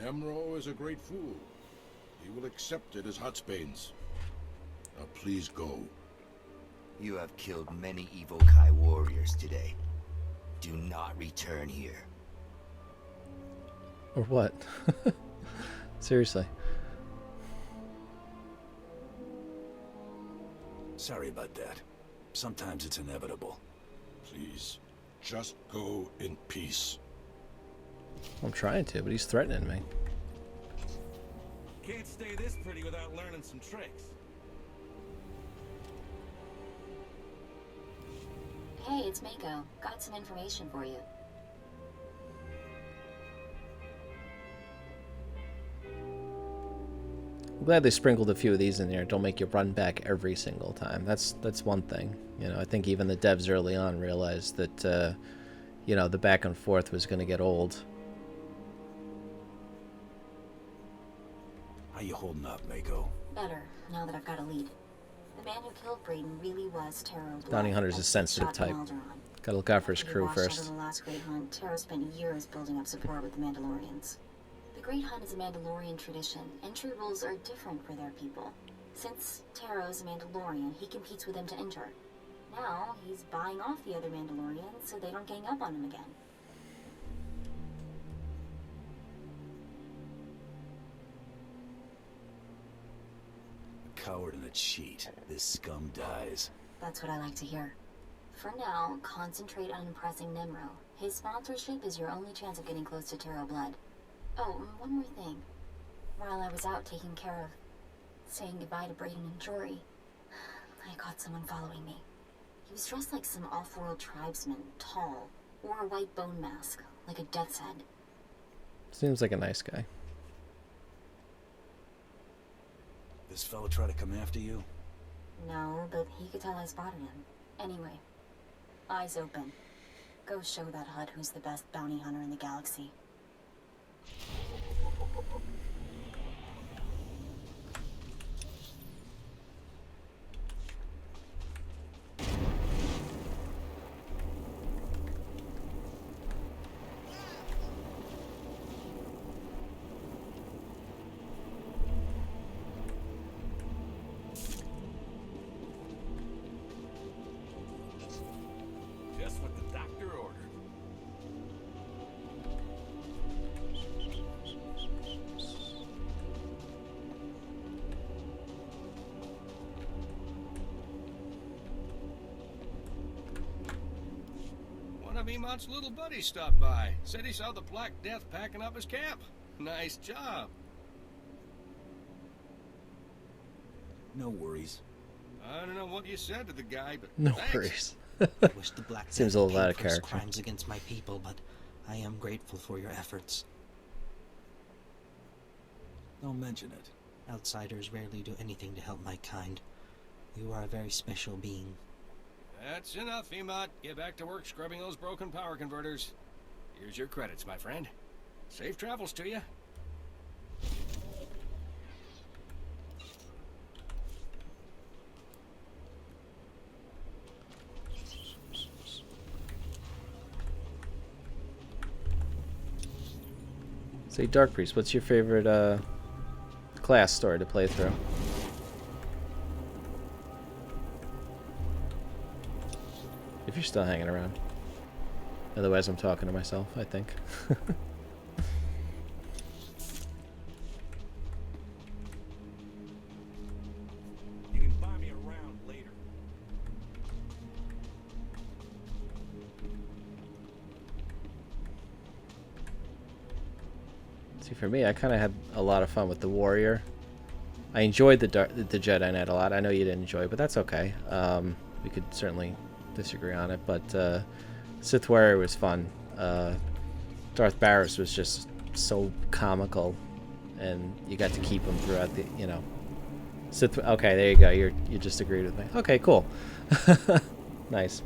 Nemro is a great fool. He will accept it as Hudsbane's. Now please go. You have killed many Evokai warriors today. Do not return here. Or what? Seriously. Sorry about that. Sometimes it's inevitable. Please, just go in peace. I'm trying to, but he's threatening me. Can't stay this pretty without learning some tricks. Hey, it's Mako. Got some information for you. I'm glad they sprinkled a few of these in there. Don't make you run back every single time. That's one thing. You know, I think even the devs early on realized that, you know, the back and forth was going to get old. How you holding up, Mako? Better, now that I've got a lead. The man who killed Braden really was Taro. Bounty Hunter's a sensitive type. Gotta look out for his crew first. After the last Great Hunt, Taro spent years building up support with the Mandalorians. The Great Hunt is a Mandalorian tradition. Entry rules are different for their people. Since Taro is a Mandalorian, he competes with them to enter. Now, he's buying off the other Mandalorians so they don't gang up on him again. A coward and a cheat. This scum dies. That's what I like to hear. For now, concentrate on impressing Nemro. His sponsorship is your only chance of getting close to Taro blood. Oh, one more thing. While I was out taking care of saying goodbye to Braden and Jory, I caught someone following me. He was dressed like some off-world tribesman, tall, wore a white bone mask, like a death's head. Seems like a nice guy. This fellow try to come after you? No, but he could tell I spotted him. Anyway, eyes open. Go show that Hut who's the best bounty hunter in the galaxy. Just what the doctor ordered. One of Emot's little buddies stopped by. Said he saw the Black Death packing up his camp. Nice job. No worries. I don't know what you said to the guy, but No thanks. worries. I wish the Black Seems Death a little paid out of for his character. crimes against my people, but I am grateful for your efforts. Don't mention it. Outsiders rarely do anything to help my kind. You are a very special being. That's enough, Emot. Get back to work scrubbing those broken power converters. Here's your credits, my friend. Safe travels to you. Say, Dark Priest, what's your favorite class story to play through? you're still hanging around. Otherwise, I'm talking to myself, I think. You can buy me around later. See, for me, I kind of had a lot of fun with the warrior. I enjoyed the Jedi Knight a lot. I know you didn't enjoy it, but that's okay. We could certainly disagree on it, but Sith Warrior was fun. Darth Barris was just so comical, and you got to keep him throughout the, you know. Sith. Okay, there you go. You just agreed with me. Okay, cool. Nice.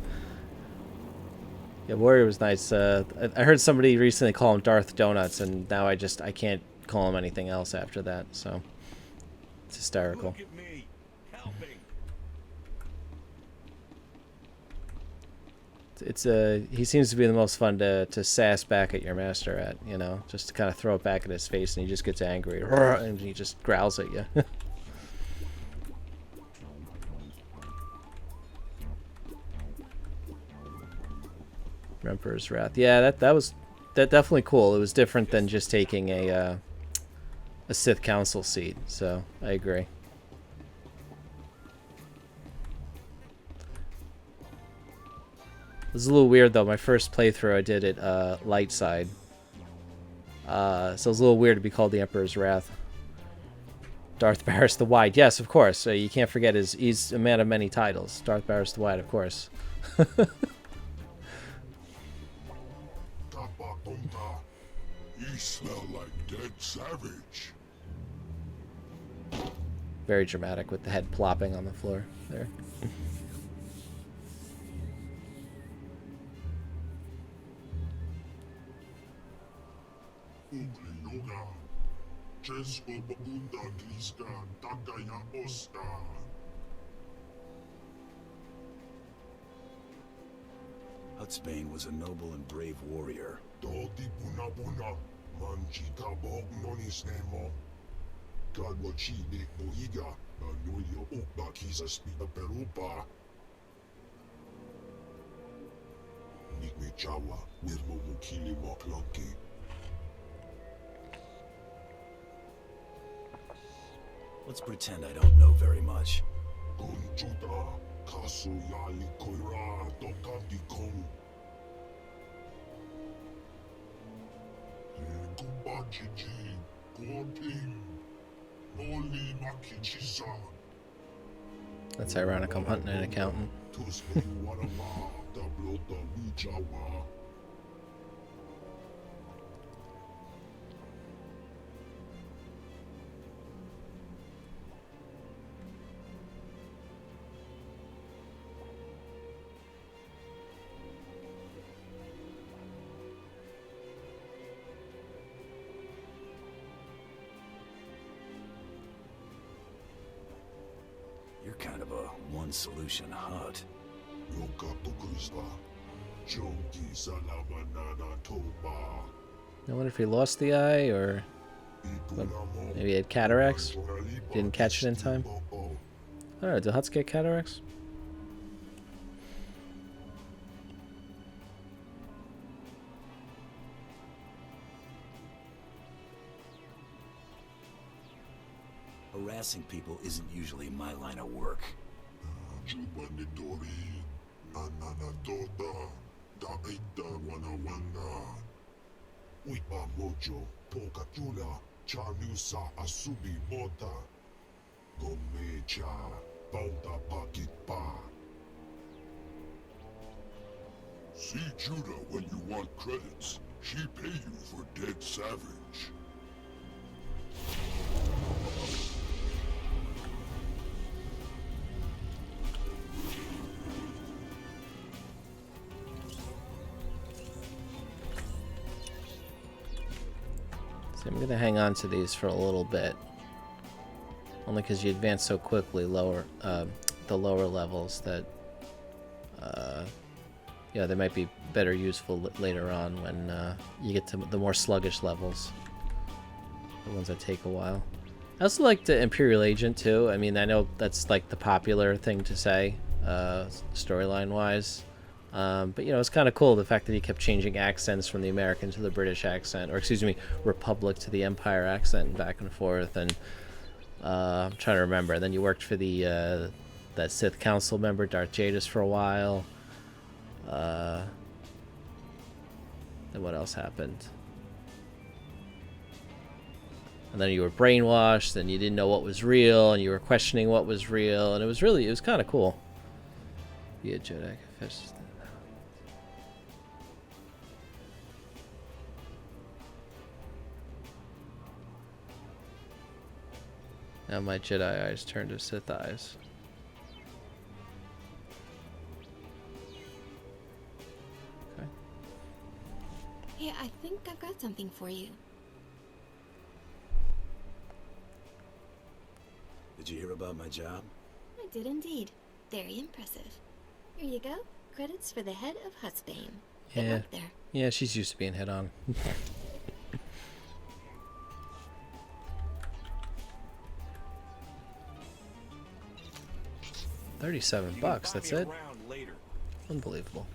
Yeah, Warrior was nice. I heard somebody recently call him Darth Donuts, and now I can't call him anything else after that. So it's hysterical. Look at me, helping. He seems to be the most fun to sass back at your master at, you know, just to kind of throw it back in his face, and he just gets angry and he just growls at you. Emperor's Wrath. Yeah, that was definitely cool. It was different than just taking a Sith Council seat, so I agree. It was a little weird though. My first playthrough I did it Lightside. So it was a little weird to be called the Emperor's Wrath. Darth Barris the Wide. Yes, of course. You can't forget he's a man of many titles. Darth Barris the Wide, of course. You smell like dead savage. Very dramatic with the head plopping on the floor there. Hutsbane was a noble and brave warrior. Let's pretend I don't know very much. That's ironic. I'm hunting an accountant. You're kind of a one-solution hut. I wonder if he lost the eye, or maybe he had cataracts. Didn't catch it in time. I don't know. Do huts get cataracts? Harassing people isn't usually my line of work. See Judah when you want credits. She pay you for dead savage. So I'm gonna hang on to these for a little bit, only because you advance so quickly the lower levels that yeah, they might be better useful later on when you get to the more sluggish levels, the ones that take a while. I also like the Imperial Agent too. I mean, I know that's like the popular thing to say storyline wise. But you know, it's kind of cool the fact that he kept changing accents from the American to the British accent, or excuse me, Republic to the Empire accent, back and forth. And I'm trying to remember. And then you worked for the that Sith Council member, Darth Jadis, for a while. Then what else happened? And then you were brainwashed, and you didn't know what was real, and you were questioning what was real, and it was kind of cool. Be a Jedi. Confess. Now my Jedi eyes turn to Sith eyes. Okay. Hey, I think I've got something for you. Did you hear about my job? I did indeed. Very impressive. Here you go. Credits for the head of Hutsbane. Good Yeah. luck there. Yeah, she's used to being hit on. $37, that's it? Unbelievable.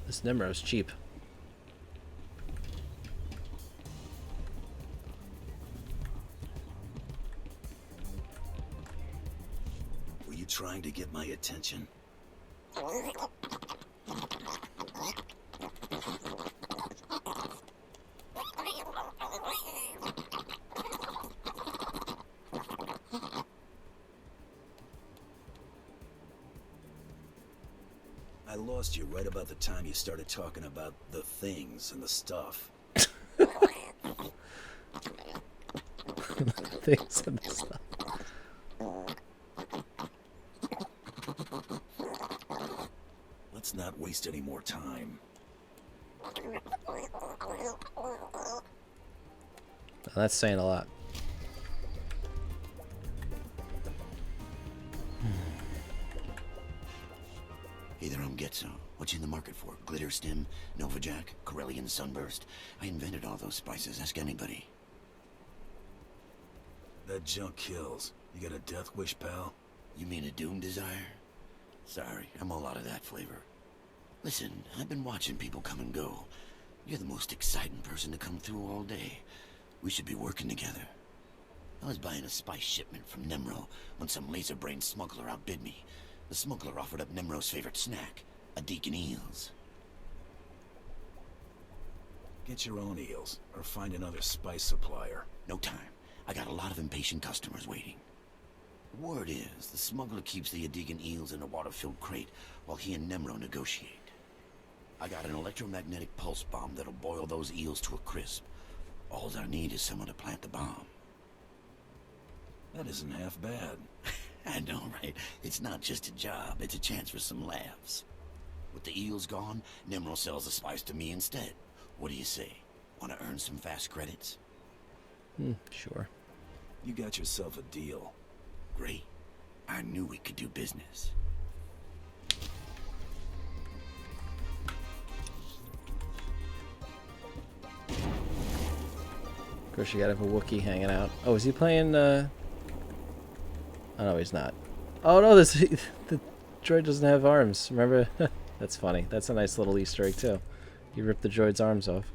This Nimro's cheap. Were you trying to get my attention? I lost you right about the time you started talking about the things and the stuff. Things and the stuff. Let's not waste any more time. Now, that's saying a lot. Hey there, I'm Getzo. What you in the market for? Glitter Stim, Nova Jack, Corellian Sunburst? I invented all those spices. Ask anybody. That junk kills. You got a death wish, pal? You mean a Doom Desire? Sorry, I'm all out of that flavor. Listen, I've been watching people come and go. You're the most exciting person to come through all day. We should be working together. I was buying a spice shipment from Nemro when some laser-brained smuggler outbid me. The smuggler offered up Nemro's favorite snack, a deacon eels. Get your own eels, or find another spice supplier. No time. I got a lot of impatient customers waiting. The word is, the smuggler keeps the Adegan eels in a water-filled crate while he and Nemro negotiate. I got an electromagnetic pulse bomb that'll boil those eels to a crisp. All I need is someone to plant the bomb. That isn't half bad. I know, right? It's not just a job, it's a chance for some laughs. With the eels gone, Nemro sells the spice to me instead. What do you say? Want to earn some fast credits? Sure. You got yourself a deal. Great. I knew we could do business. Of course, you gotta have a Wookiee hanging out. Oh, is he playing, Oh, no, he's not. Oh, no, this the droid doesn't have arms. Remember? That's funny. That's a nice little Easter egg, too. You ripped the droid's arms off.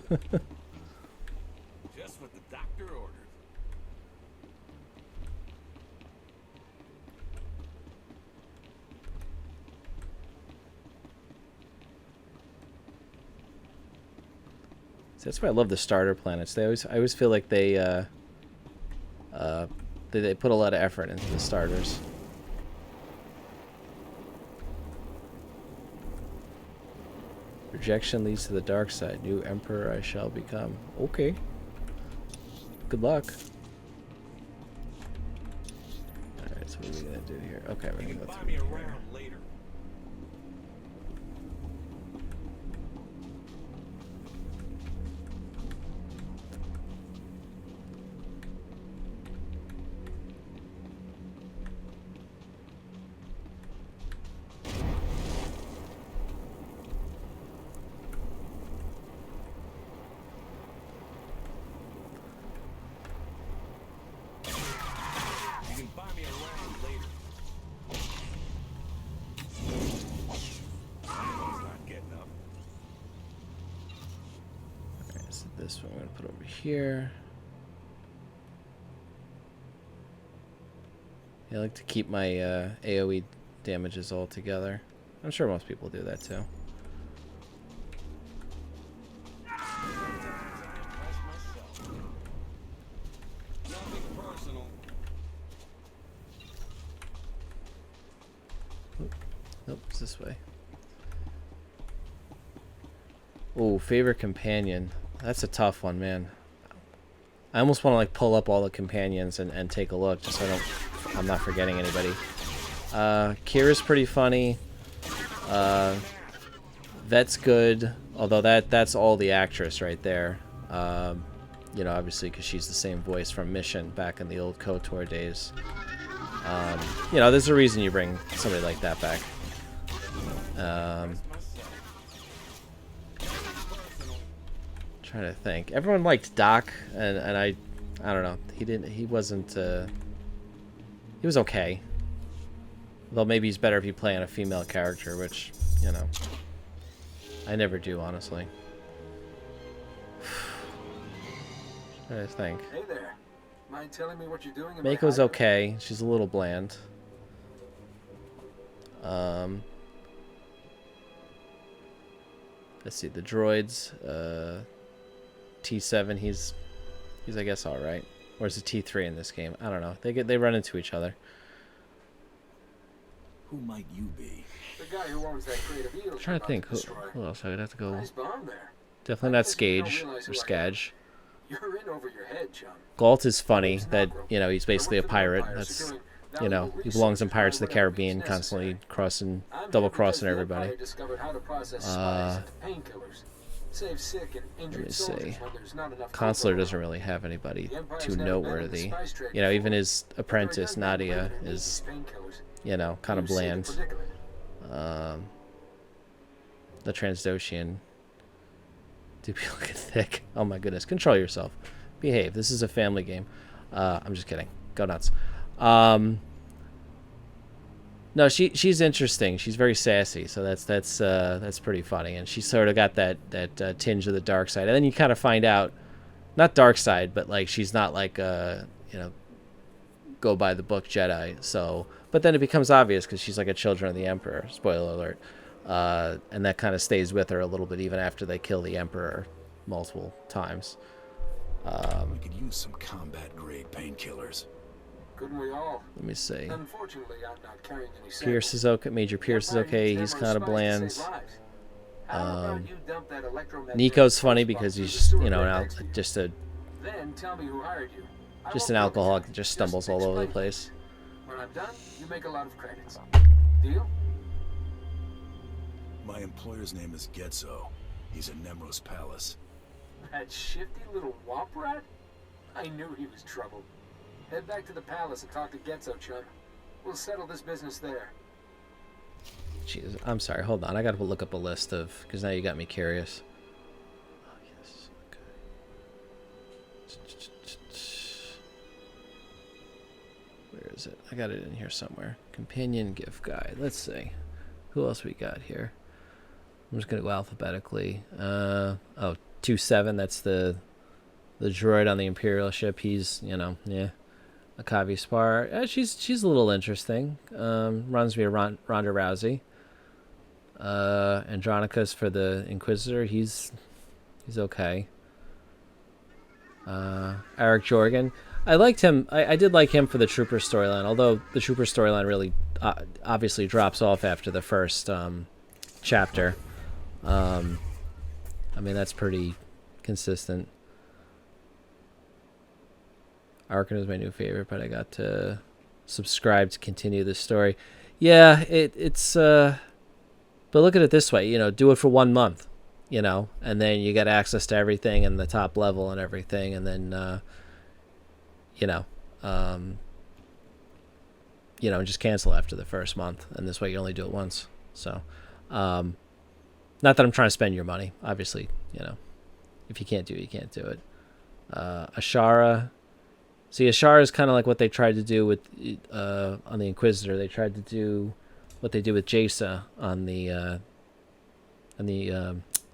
Just what the doctor ordered. See, that's why I love the starter planets. I always feel like they put a lot of effort into the starters. Rejection leads to the dark side. New emperor I shall become. Okay. Good luck. Alright, so what are we gonna do here? Okay, we're gonna go through here. Later. You can buy me around later. So this one I'm going to put over here. I like to keep my AoE damages all together. I'm sure most people do that too. Nope, it's this way. Oh, favorite companion. That's a tough one, man. I almost want to like pull up all the companions and take a look just so I'm not forgetting anybody. Kira's pretty funny. Vet's good, although that's all the actress right there. You know, obviously because she's the same voice from Mission back in the old KOTOR days. You know, there's a reason you bring somebody like that back. Trying to think. Everyone liked Doc, and I don't know. He wasn't. He was okay. Though maybe he's better if you play on a female character, which, you know, I never do, honestly. Trying to think. Hey there. Mind telling me what you're doing? Mako's okay. She's a little bland. Let's see, the droids. T7, he's I guess all right. Or is it T3 in this game? I don't know. They run into each other. Who might you be? The guy who owns that crate of eels. I'm trying to think who else I would have to go. Nice bomb there. Definitely not Skage or Skadge. You're in over your head, chum. Galt is funny. That, you know, he's basically a pirate. That's, you know, he belongs in Pirates of the Caribbean, constantly double crossing everybody. Let me see. Consular doesn't really have anybody too noteworthy. You know, even his apprentice Nadia is, you know, kind of bland. The Transdotian do be looking thick. Oh my goodness, control yourself, behave. This is a family game. I'm just kidding. Go nuts. No, she's interesting. She's very sassy, so that's pretty funny. And she's sort of got that tinge of the dark side. And then you kind of find out, not dark side, but like she's not like you know, go by the book Jedi. So, but then it becomes obvious because she's like a Children of the Emperor. Spoiler alert. And that kind of stays with her a little bit even after they kill the Emperor multiple times. We could use some combat grade painkillers. Couldn't we all? Let me see. Unfortunately, I'm not carrying any Pierce is okay. Major Pierce is okay. He's kind of bland. Nico's funny because he's just, you know, just an alcoholic that just stumbles all over the place. When I'm done, you make a lot of credits. Deal? My employer's name is Getzo. He's in Nemro's palace. That shifty little womp rat? I knew he was trouble. Head back to the palace and talk to Getzo, chum. We'll settle this business there. Jeez, I'm sorry. Hold on. I got to look up a list of, because now you got me curious. Oh, yes. Okay. Where is it? I got it in here somewhere. Companion gift guide. Let's see. Who else we got here? I'm just going to go alphabetically. Oh, 2-7. That's the droid on the Imperial ship. He's, you know, yeah. Akavi Spar. She's a little interesting. Reminds me of Ronda Rousey. Andronicus for the Inquisitor. He's okay. Eric Jorgen. I liked him. I did like him for the Trooper storyline, although the Trooper storyline really obviously drops off after the first chapter. I mean, that's pretty consistent. Arkin is my new favorite, but I got to subscribe to continue this story. Yeah, it's but look at it this way, you know, do it for 1 month, you know, and then you get access to everything and the top level and everything, and then you know, just cancel after the first month, and this way you only do it once. So not that I'm trying to spend your money, obviously, you know, if you can't do it, you can't do it. Ashara. See, Ashara is kind of like what they tried to do with on the Inquisitor. They tried to do what they did with Jace on the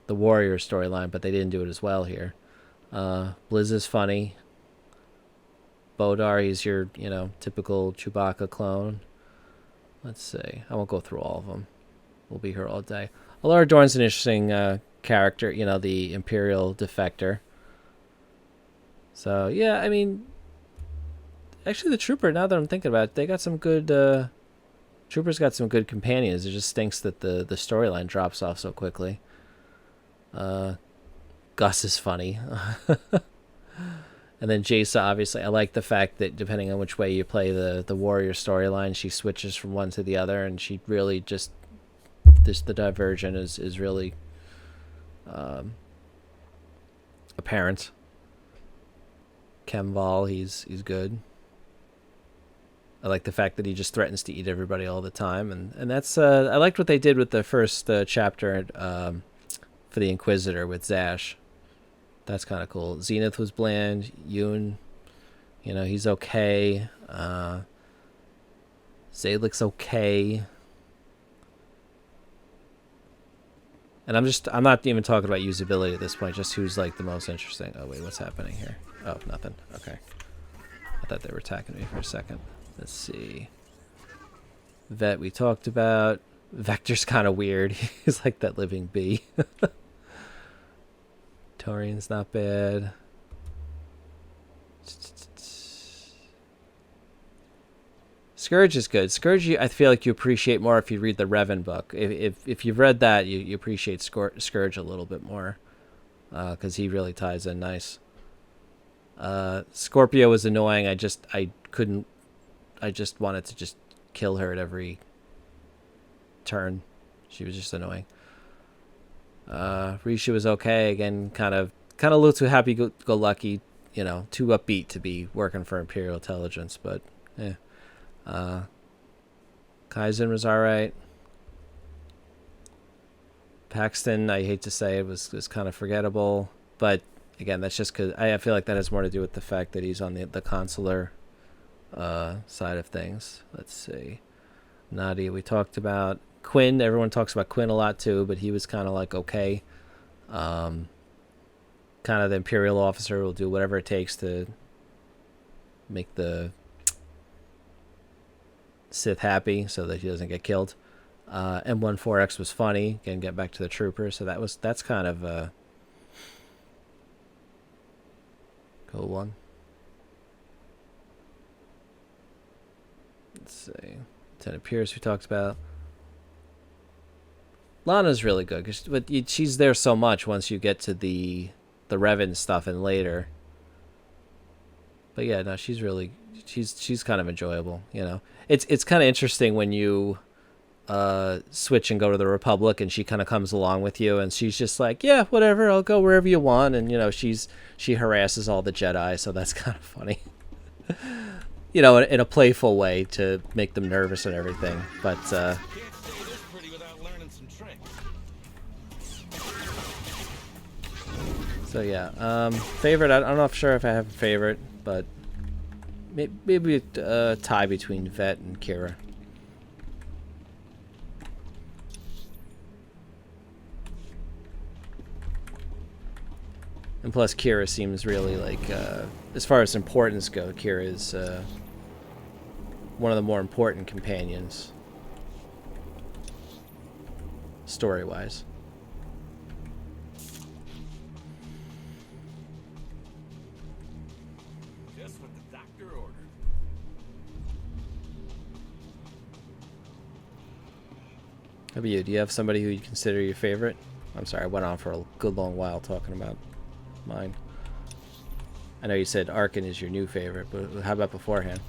Warrior storyline, but they didn't do it as well here. Blizz is funny. Bodar, he's your, typical Chewbacca clone. Let's see. I won't go through all of them. We'll be here all day. Alara Dorn's an interesting character, the Imperial defector. So, yeah, I mean, actually the Trooper, now that I'm thinking about it, they got some good, Trooper's got some good companions. It just stinks that the storyline drops off so quickly. Gus is funny. And then Jace, obviously, I like the fact that depending on which way you play the warrior storyline, she switches from one to the other, and she really just, the diversion is really apparent. Kemval, he's good. I like the fact that he just threatens to eat everybody all the time, and that's I liked what they did with the first chapter for the Inquisitor with Zash. That's kind of cool. Zenith was bland. Yoon, he's okay. Zaydlik's okay. And I'm not even talking about usability at this point, just who's like the most interesting. Oh wait, what's happening here? Oh, nothing. Okay. I thought they were attacking me for a second. Let's see. Vet we talked about. Vector's kind of weird. He's like that living bee. Torian's not bad. Scourge is good. Scourge, I feel like you appreciate more if you read the Revan book. If you've read that, you appreciate Scourge a little bit more, because he really ties in nice. Scorpio was annoying. I just wanted to just kill her at every turn. She was just annoying. Risha was okay. Again, kind of a little too happy-go-lucky, too upbeat to be working for Imperial Intelligence, but yeah. Kaizen was alright. Paxton, I hate to say it, was kind of forgettable, but again, that's just because I feel like that has more to do with the fact that he's on the consular side of things. Let's see. Nadia we talked about. Quinn, everyone talks about Quinn a lot too, but he was kind of like okay. Kind of the Imperial officer will do whatever it takes to make the Sith happy so that he doesn't get killed. M14X was funny. Again, get back to the Trooper, so that's kind of a cool one. Let's see. Lieutenant Pierce we talked about. Lana's really good, but she's there so much once you get to the Revan stuff and later. But yeah, no, she's kind of enjoyable. It's kind of interesting when you switch and go to the Republic, and she kind of comes along with you, and she's just like, yeah, whatever, I'll go wherever you want, and she harasses all the Jedi, so that's kind of funny. In a playful way to make them nervous and everything, but. So yeah, favorite. I'm not sure if I have a favorite, but maybe a tie between Vet and Kira. And plus, Kira seems really like, as far as importance go, Kira is one of the more important companions, story-wise. How about you? Do you have somebody who you consider your favorite? I'm sorry, I went on for a good long while talking about mine. I know you said Arkin is your new favorite, but how about beforehand?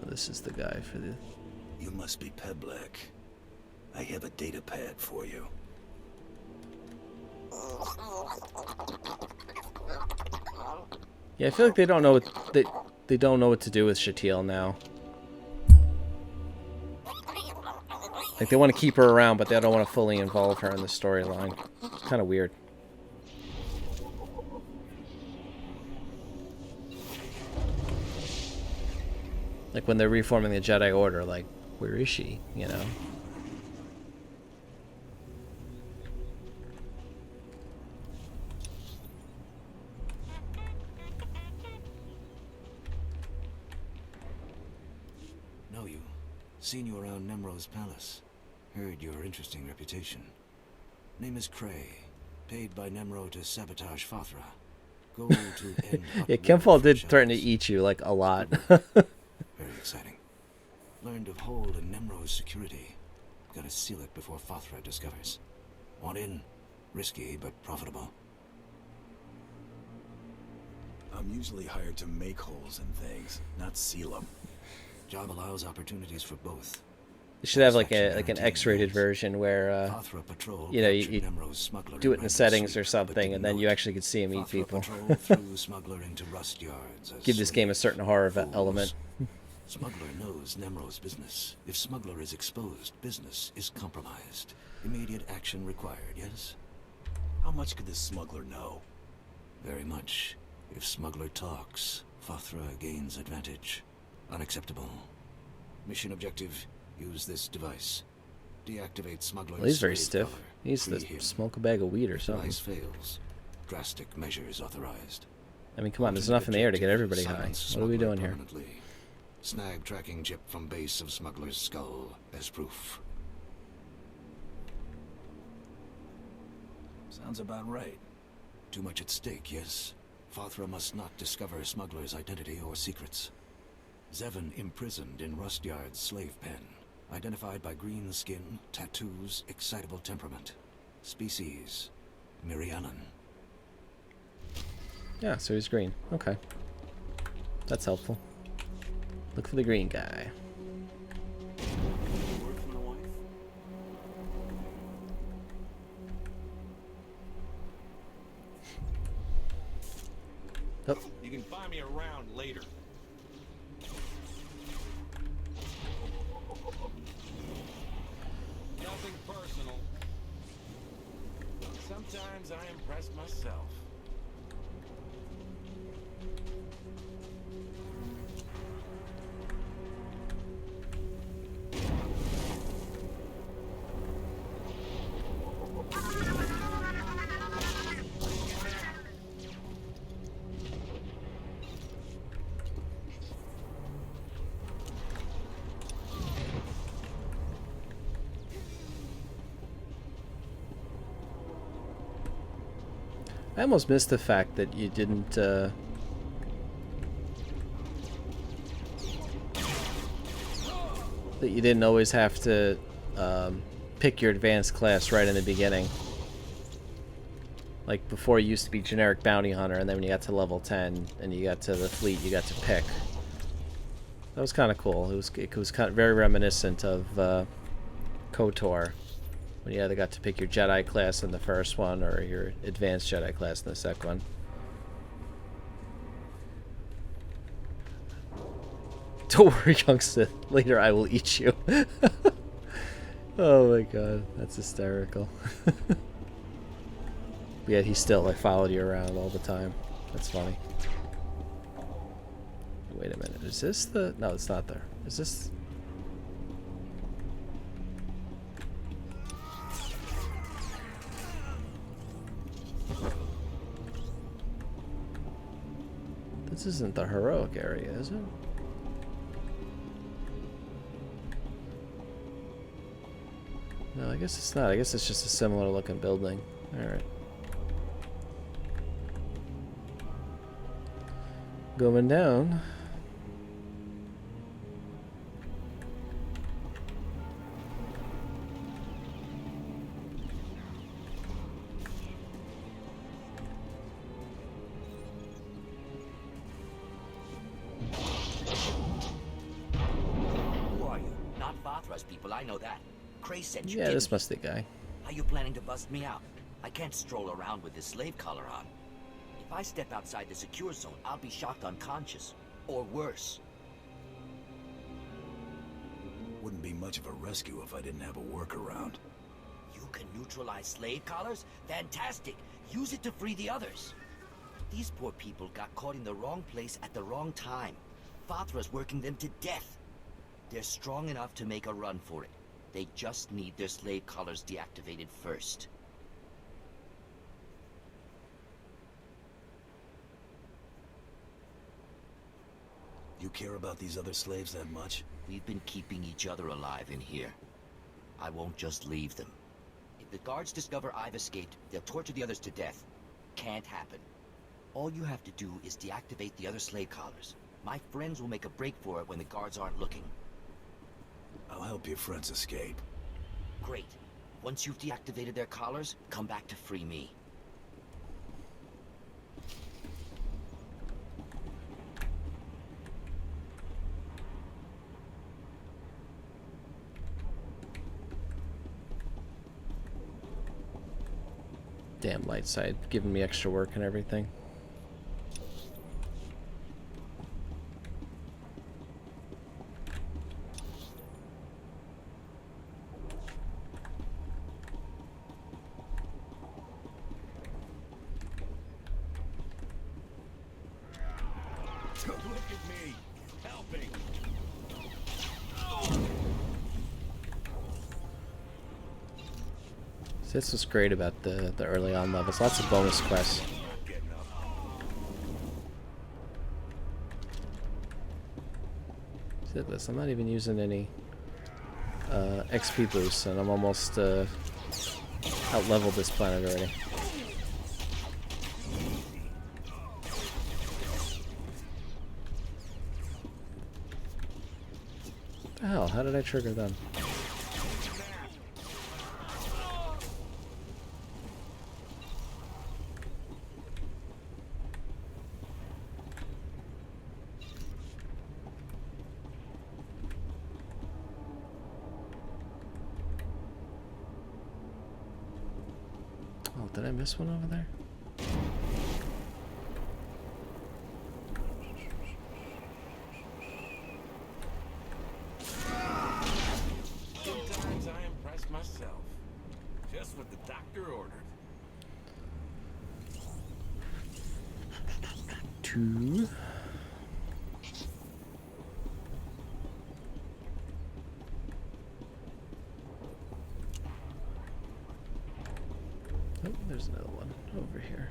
This is the guy for the... You must be Peblek. I have a data pad for you. Yeah, I feel like they don't know what they don't know what to do with Shatil now. Like they want to keep her around, but they don't want to fully involve her in the storyline. Kind of weird. Like when they're reforming the Jedi Order, like, where is she? You know? Know you. Seen you around Nemro's palace. Heard your interesting reputation. Name is Cray. Paid by Nemro to sabotage Fothra. Goal to end Yeah, hot Kimfall war did for threaten to shadows. eat you, like, a lot. Very exciting. Learned of hole in Nemro's security. Gotta seal it before Fothra discovers. Want in? Risky, but profitable. I'm usually hired to make holes in things, not seal them. Job allows opportunities for both. You should have like an X-rated version where Fothra Patrol you know, you captured Nemro's smuggler do it in in the Randall settings Sweep, or something, and then you actually could see him eat Fothra people. Patrol threw smuggler into rust yards. as Give this game a certain horror fools. element. Smuggler knows Nemro's business. If Smuggler is exposed, business is compromised. Immediate action required, yes? How much could this smuggler know? Very much. If Smuggler talks, Fothra gains advantage. Unacceptable. Mission objective, use this device. Deactivate Smuggler's Well, he's very slave stiff. collar. He needs to Free him. smoke a bag of weed or If something. device fails, drastic measures authorized. I mean, come on, there's enough in the air to get everybody high. Silence What are we Smuggler doing here? permanently. Snag tracking chip from base of Smuggler's skull as proof. Sounds about right. Too much at stake, yes. Fothra must not discover Smuggler's identity or secrets. Zevon imprisoned in Rustyard's slave pen. Identified by green skin, tattoos, excitable temperament. Species, Mirianan. Yeah, so he's green. Okay. That's helpful. Look for the green guy. Oh. You can find me around later. Nothing personal. Sometimes I impress myself. I almost missed the fact that you didn't, that you didn't always have to pick your advanced class right in the beginning. Like before, it used to be generic bounty hunter, and then when you got to level 10 and you got to the fleet, you got to pick. That was kind of cool. It was kind of very reminiscent of KOTOR, when you either got to pick your Jedi class in the first one or your advanced Jedi class in the second one. Don't worry, young Sith. Later I will eat you. Oh my god, that's hysterical. Yet he still like followed you around all the time. That's funny. Wait a minute, is this the... No, it's not there. Is this... This isn't the heroic area, is it? No, I guess it's not. I guess it's just a similar looking building. Alright. Going down. Who are you? Not Fothra's people, I know that. Cray sent you, Yeah, didn't this he? must be the guy. How you planning to bust me out? I can't stroll around with this slave collar on. If If I step outside the secure zone, I'll be shocked unconscious. Or worse. Wouldn't be much of a rescue if I didn't have a workaround. You can neutralize slave collars? Fantastic! Use it to free the others. These poor people got caught in the wrong place at the wrong time. Fathra's working them to death. They're strong enough to make a run for it. They just need their slave collars deactivated first. You care about these other slaves that much? We've been keeping each other alive in here. I won't just leave them. If the guards discover I've escaped, they'll torture the others to death. Can't happen. All you have to do is deactivate the other slave collars. My friends will make a break for it when the guards aren't looking. I'll help your friends escape. Great. Once you've deactivated their collars, come back to free me. Damn Lightside, giving me extra work and everything. Look at me, helping. So this was great about the early on levels. Lots of bonus quests. See this? I'm not even using any XP boosts, and I'm almost out-leveled this planet already. What the hell? How did I trigger them? Oh, did I miss one over there? Sometimes I impress myself. Just what the doctor ordered. 2. Oh, there's another one over here.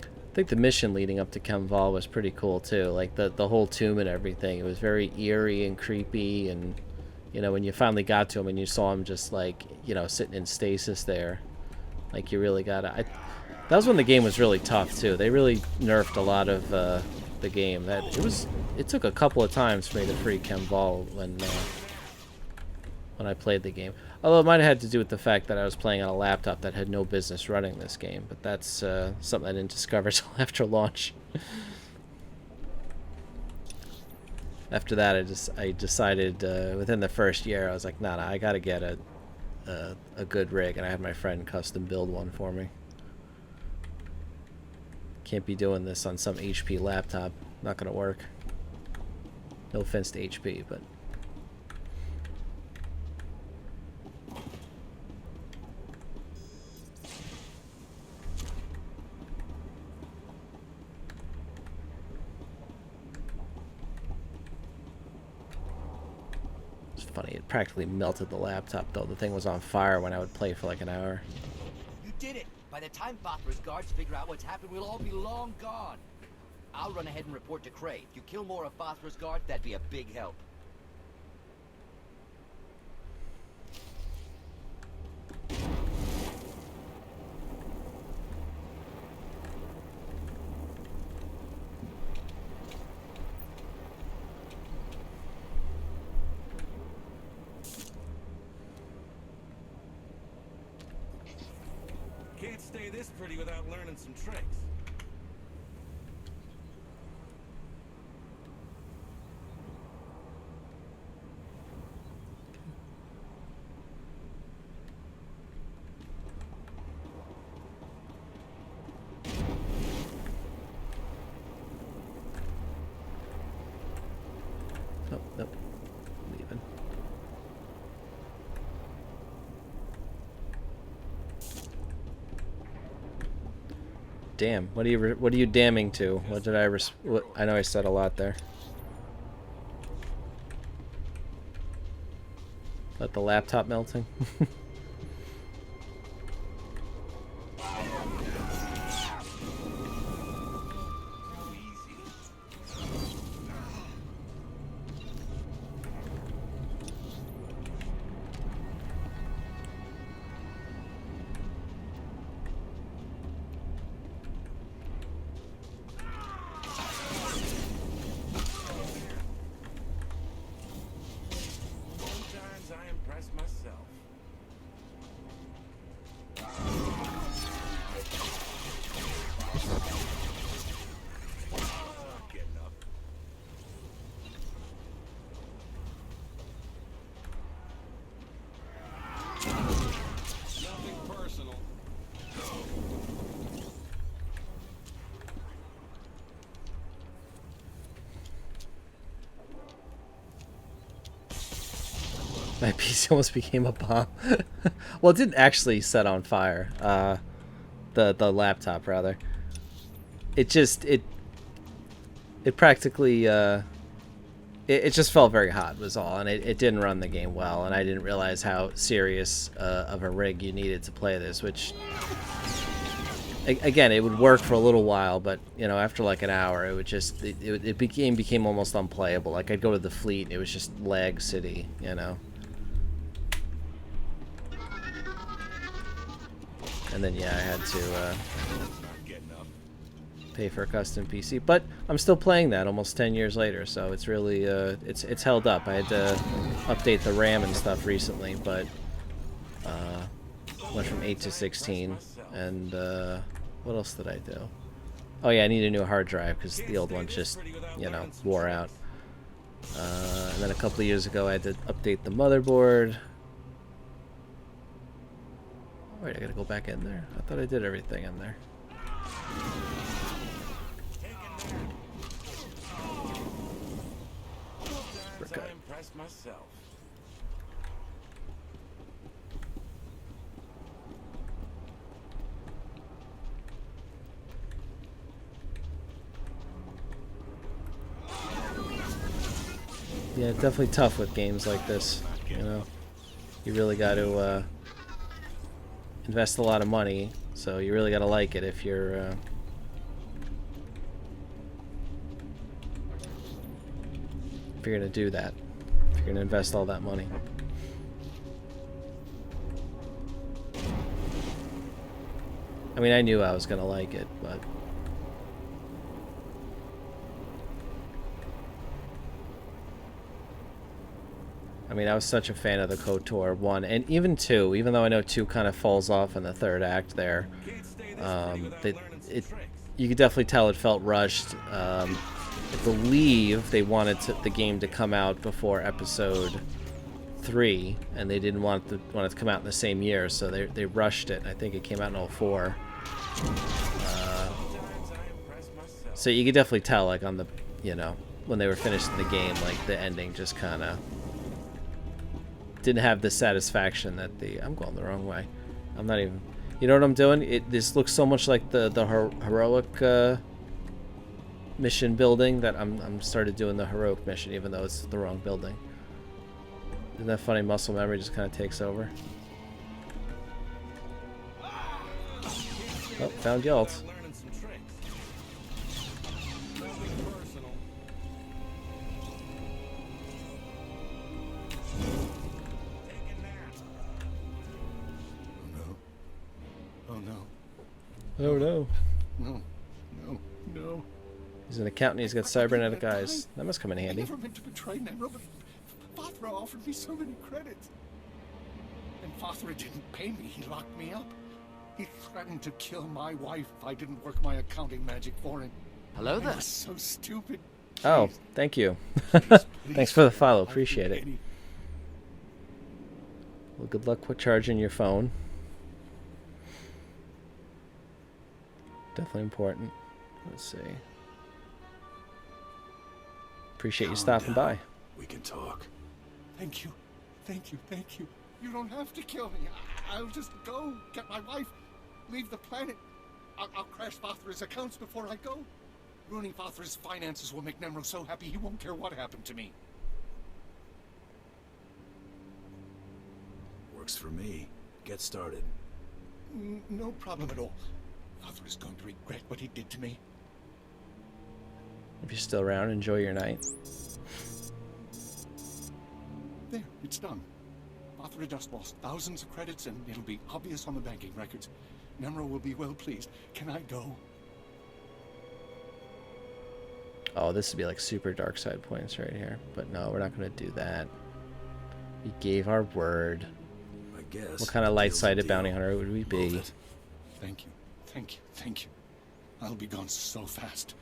I think the mission leading up to Kemval was pretty cool too. Like the whole tomb and everything. It was very eerie and creepy, and you know, when you finally got to him and you saw him just like, you know, sitting in stasis there, like you really gotta. That was when the game was really tough too. They really nerfed a lot of the game. It took a couple of times for me to free Kemval when I played the game. Although it might have had to do with the fact that I was playing on a laptop that had no business running this game. But that's something I didn't discover until after launch. After that, I decided within the first year, I was like, nah, I gotta get a good rig, and I had my friend custom build one for me. Can't be doing this on some HP laptop. Not gonna work. No offense to HP, but it's funny. It practically melted the laptop, though. The thing was on fire when I would play for like an hour. You did it! By the time Fathra's guards figure out what's happened, we'll all be long gone. I'll run ahead and report to Cray. If you kill more of Fathra's guards, that'd be a big help. Can't stay this pretty without learning some tricks. damn. What are you damning to? What did I I know I said a lot there. Let the laptop melting. My PC almost became a bomb. Well, it didn't actually set on fire. The laptop rather. It practically it just felt very hot was all, and it didn't run the game well, and I didn't realize how serious of a rig you needed to play this, which again, it would work for a little while, but you know, after like an hour, it would just it became almost unplayable. Like I'd go to the fleet, and it was just lag city, you know. And then yeah, I had to pay for a custom PC, but I'm still playing that almost 10 years later, so it's really it's held up. I had to update the RAM and stuff recently, but went from 8 to 16, and what else did I do? Oh yeah, I need a new hard drive because the old one just, you know, wore out. And then a couple of years ago, I had to update the motherboard. Wait, I gotta go back in there? I thought I did everything in there. I impressed myself. Yeah, definitely tough with games like this, you know. You really got to invest a lot of money, so you really got to like it if you're going to do that, if you're going to invest all that money. I mean, I knew I was going to like it, but I mean, I was such a fan of the KOTOR 1 and even 2, even though I know 2 kind of falls off in the third act there. You could definitely tell it felt rushed. I believe they wanted the game to come out before episode 3, and they didn't want it to come out in the same year, so they rushed it. I think it came out in 04. So you could definitely tell, like, on the, you know, when they were finishing the game, like, the ending just kind of didn't have the satisfaction that I'm going the wrong way. I'm not even, you know what I'm doing? This looks so much like the heroic mission building that I'm started doing the heroic mission, even though it's the wrong building. Isn't that funny? Muscle memory just kind of takes over. Oh, found Yalt. Oh no. No. No. No. He's an accountant, he's got cybernetic eyes. That must come in handy. I never meant to betray Nemro, but Fathra offered me so many credits. And Fathra didn't pay me, he locked me up. He threatened to kill my wife if I didn't work my accounting magic for him. Hello there. I was so stupid. Oh, thank you. Thanks for the follow, appreciate it. Well, good luck with charging your phone. Definitely important. Let's see. Appreciate you stopping by. We can talk. Thank you. Thank you. Thank you. You don't have to kill me. I'll just go, get my wife, leave the planet. I'll crash Father's accounts before I go. Ruining Father's finances will make Nemro so happy he won't care what happened to me. Works for me. Get started. No problem at all. Father is going to regret what he did to me. If you're still around, enjoy your night. There, it's done. Father just lost thousands of credits, and it'll be obvious on the banking records. Nemro will be well pleased. Can I go? Oh, this would be like super dark side points right here. But no, we're not going to do that. We gave our word. I guess. What kind of light-sided bounty hunter would we be? Thank you, thank you, thank you. I'll be gone so fast.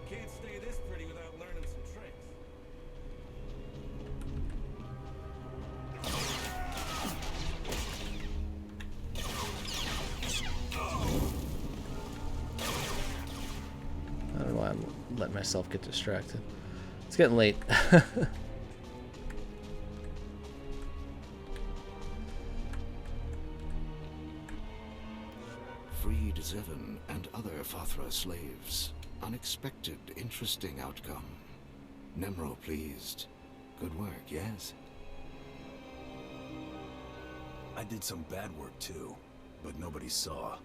Can't stay this pretty without learning some tricks. I don't know why I'm letting myself get distracted. It's getting late. Freed Zevon and other Fathra slaves. Unexpected, interesting outcome. Nemro pleased. Good work, yes? I did some bad work too, but nobody saw.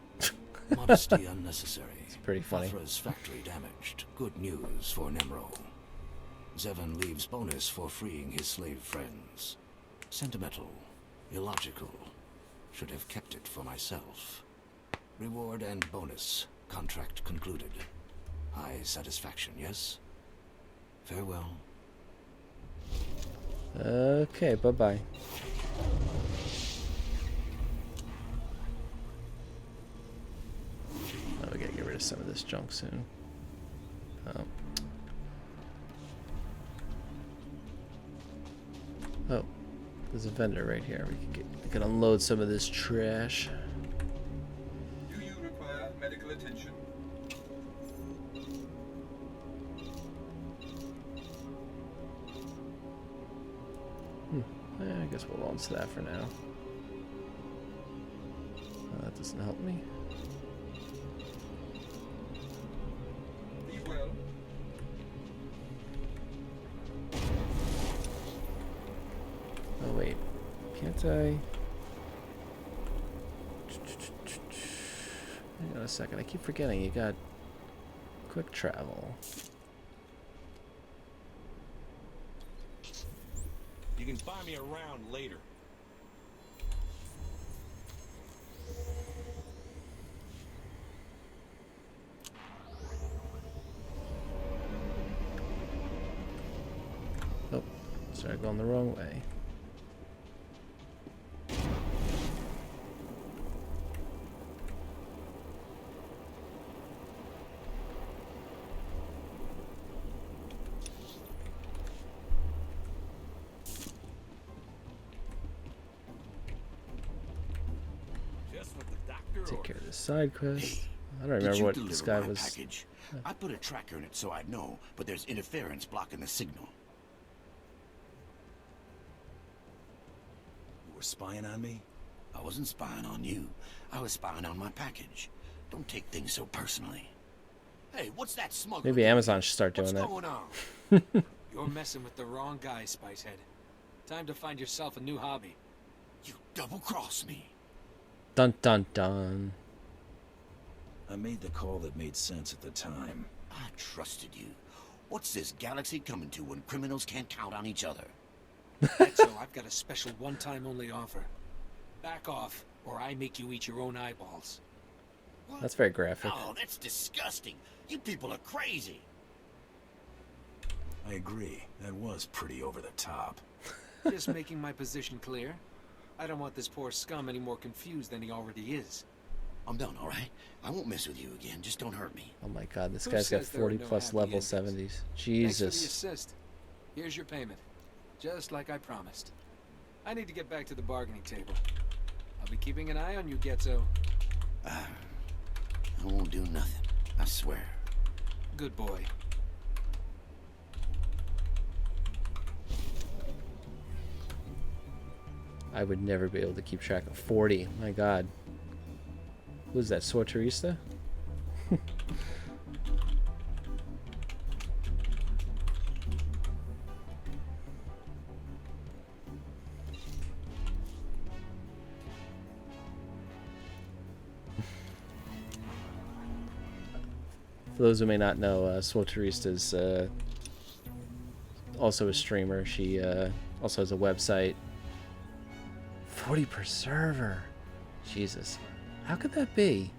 Modesty unnecessary. It's pretty funny. Fathra's factory damaged. Good news for Nemro. Zevon leaves bonus for freeing his slave friends. Sentimental. Illogical. Should have kept it for myself. Reward and bonus. Contract concluded. High satisfaction, yes? Farewell. Okay, bye-bye. Oh, we gotta get rid of some of this junk soon. Oh. Oh, there's a vendor right here. We can unload some of this trash. Do you require medical attention? I guess we'll launch that for now. That doesn't help me. Be well. Oh wait, can't I? Hang on a second, I keep forgetting you got quick travel. You can buy me around later. Oh, started going the wrong way. Take care of this side quest. I don't remember what this guy was. Package? I put a tracker in it so I'd know, but there's interference blocking the signal. You were spying on me? I wasn't spying on you. I was spying on my package. Don't take things so personally. Hey, what's that smuggler? Maybe Amazon should start doing What's that. going on? You're messing with the wrong guy, Spicehead. Time to find yourself a new hobby. You double-crossed me. Dun dun dun. I made the call that made sense at the time. I trusted you. What's this galaxy coming to when criminals can't count on each other? So I've got a special one-time only offer. Back off, or I make you eat your own eyeballs. That's very graphic. Oh, that's disgusting. You people are crazy. I agree. That was pretty over the top. Just making my position clear. I don't want this poor scum any more confused than he already is. I'm done, all right? I won't mess with you again. Just don't hurt me. Oh my god, this Who guy's got says there are 40 no plus happy level endings? 70s. Thanks for the Jesus. assist. Here's your payment. Just like I promised. I need to get back to the bargaining table. I'll be keeping an eye on you, Getzo. I won't do nothing. I swear. Good boy. I would never be able to keep track of 40. My god. Who's that, SWTOR? For those who may not know, SWTOR is also a streamer. She also has a website. 40 per server. Jesus. How could that be?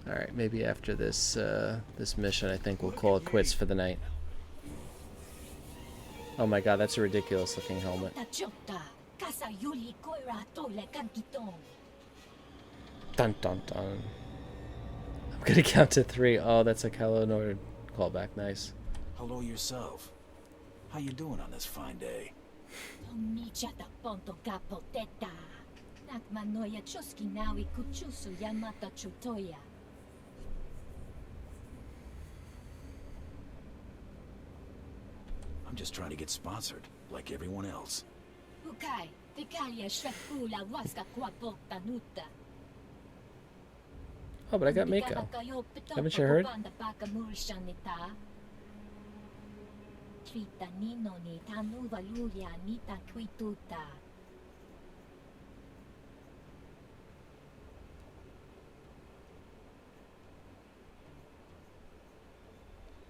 Alright, maybe after this this mission, I think we'll call it quits for the night. Oh my god, that's a ridiculous looking helmet. Dun dun dun. I'm gonna count to 3. Oh, that's a Hello Nord callback. Nice. Hello yourself. How you doing on this fine day? I'm just trying to get sponsored, like everyone else. Oh, but I got Mako. Haven't you heard?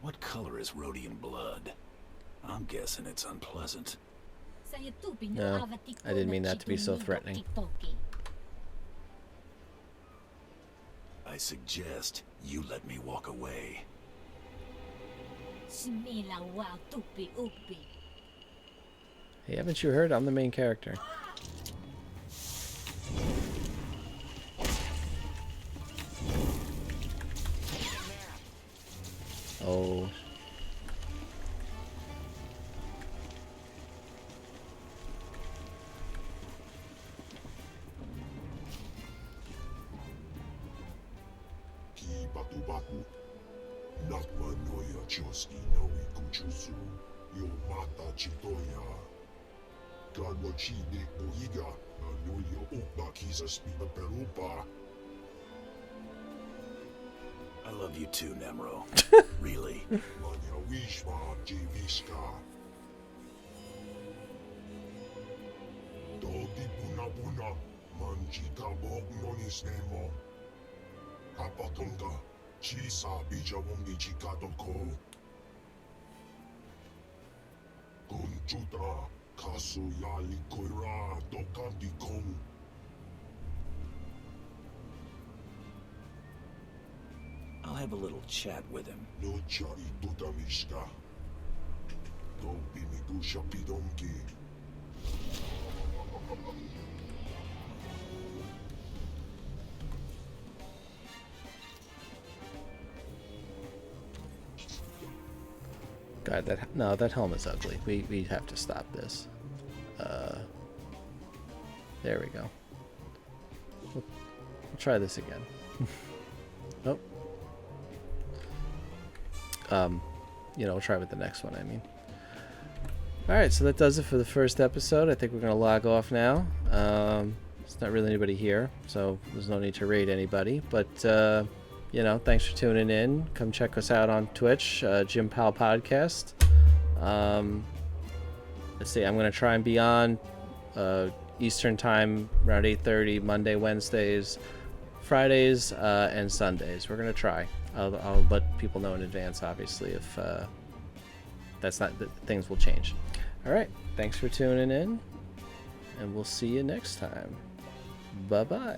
What color is Rhodian blood? I'm guessing it's unpleasant. No, I didn't mean that to be so threatening. I suggest you let me walk away. Hey, haven't you heard? I'm the main character. Oh. Batu-batu. Nakma noya choski nawi kuchusu. Yo mata chitoya. Kadwa chide oiga. Anoyo okba kisa spina perupa. I love you too, Nemro. Really. Manya wishma jiviska. Dodi buna manjika bog nonisnemo. Kapatonga, chisa bijawongi chikatoko. Kunchutra, kasu yali koira, dokandi kong. I'll have a little chat with him. No chari tutamishka. Dopi migusha pidonki. God, that helmet's ugly. We have to stop this. There we go. We'll try this again. Oh. We'll try with the next one, I mean. Alright, so that does it for the first episode. I think we're going to log off now. There's not really anybody here, so there's no need to raid anybody. But, thanks for tuning in. Come check us out on Twitch, Jim Powell Podcast. Let's see, I'm going to try and be on Eastern Time around 8:30, Monday, Wednesdays, Fridays, and Sundays. We're going to try. I'll let people know in advance, obviously, if that's not, things will change. All right, thanks for tuning in, and we'll see you next time. Bye-bye.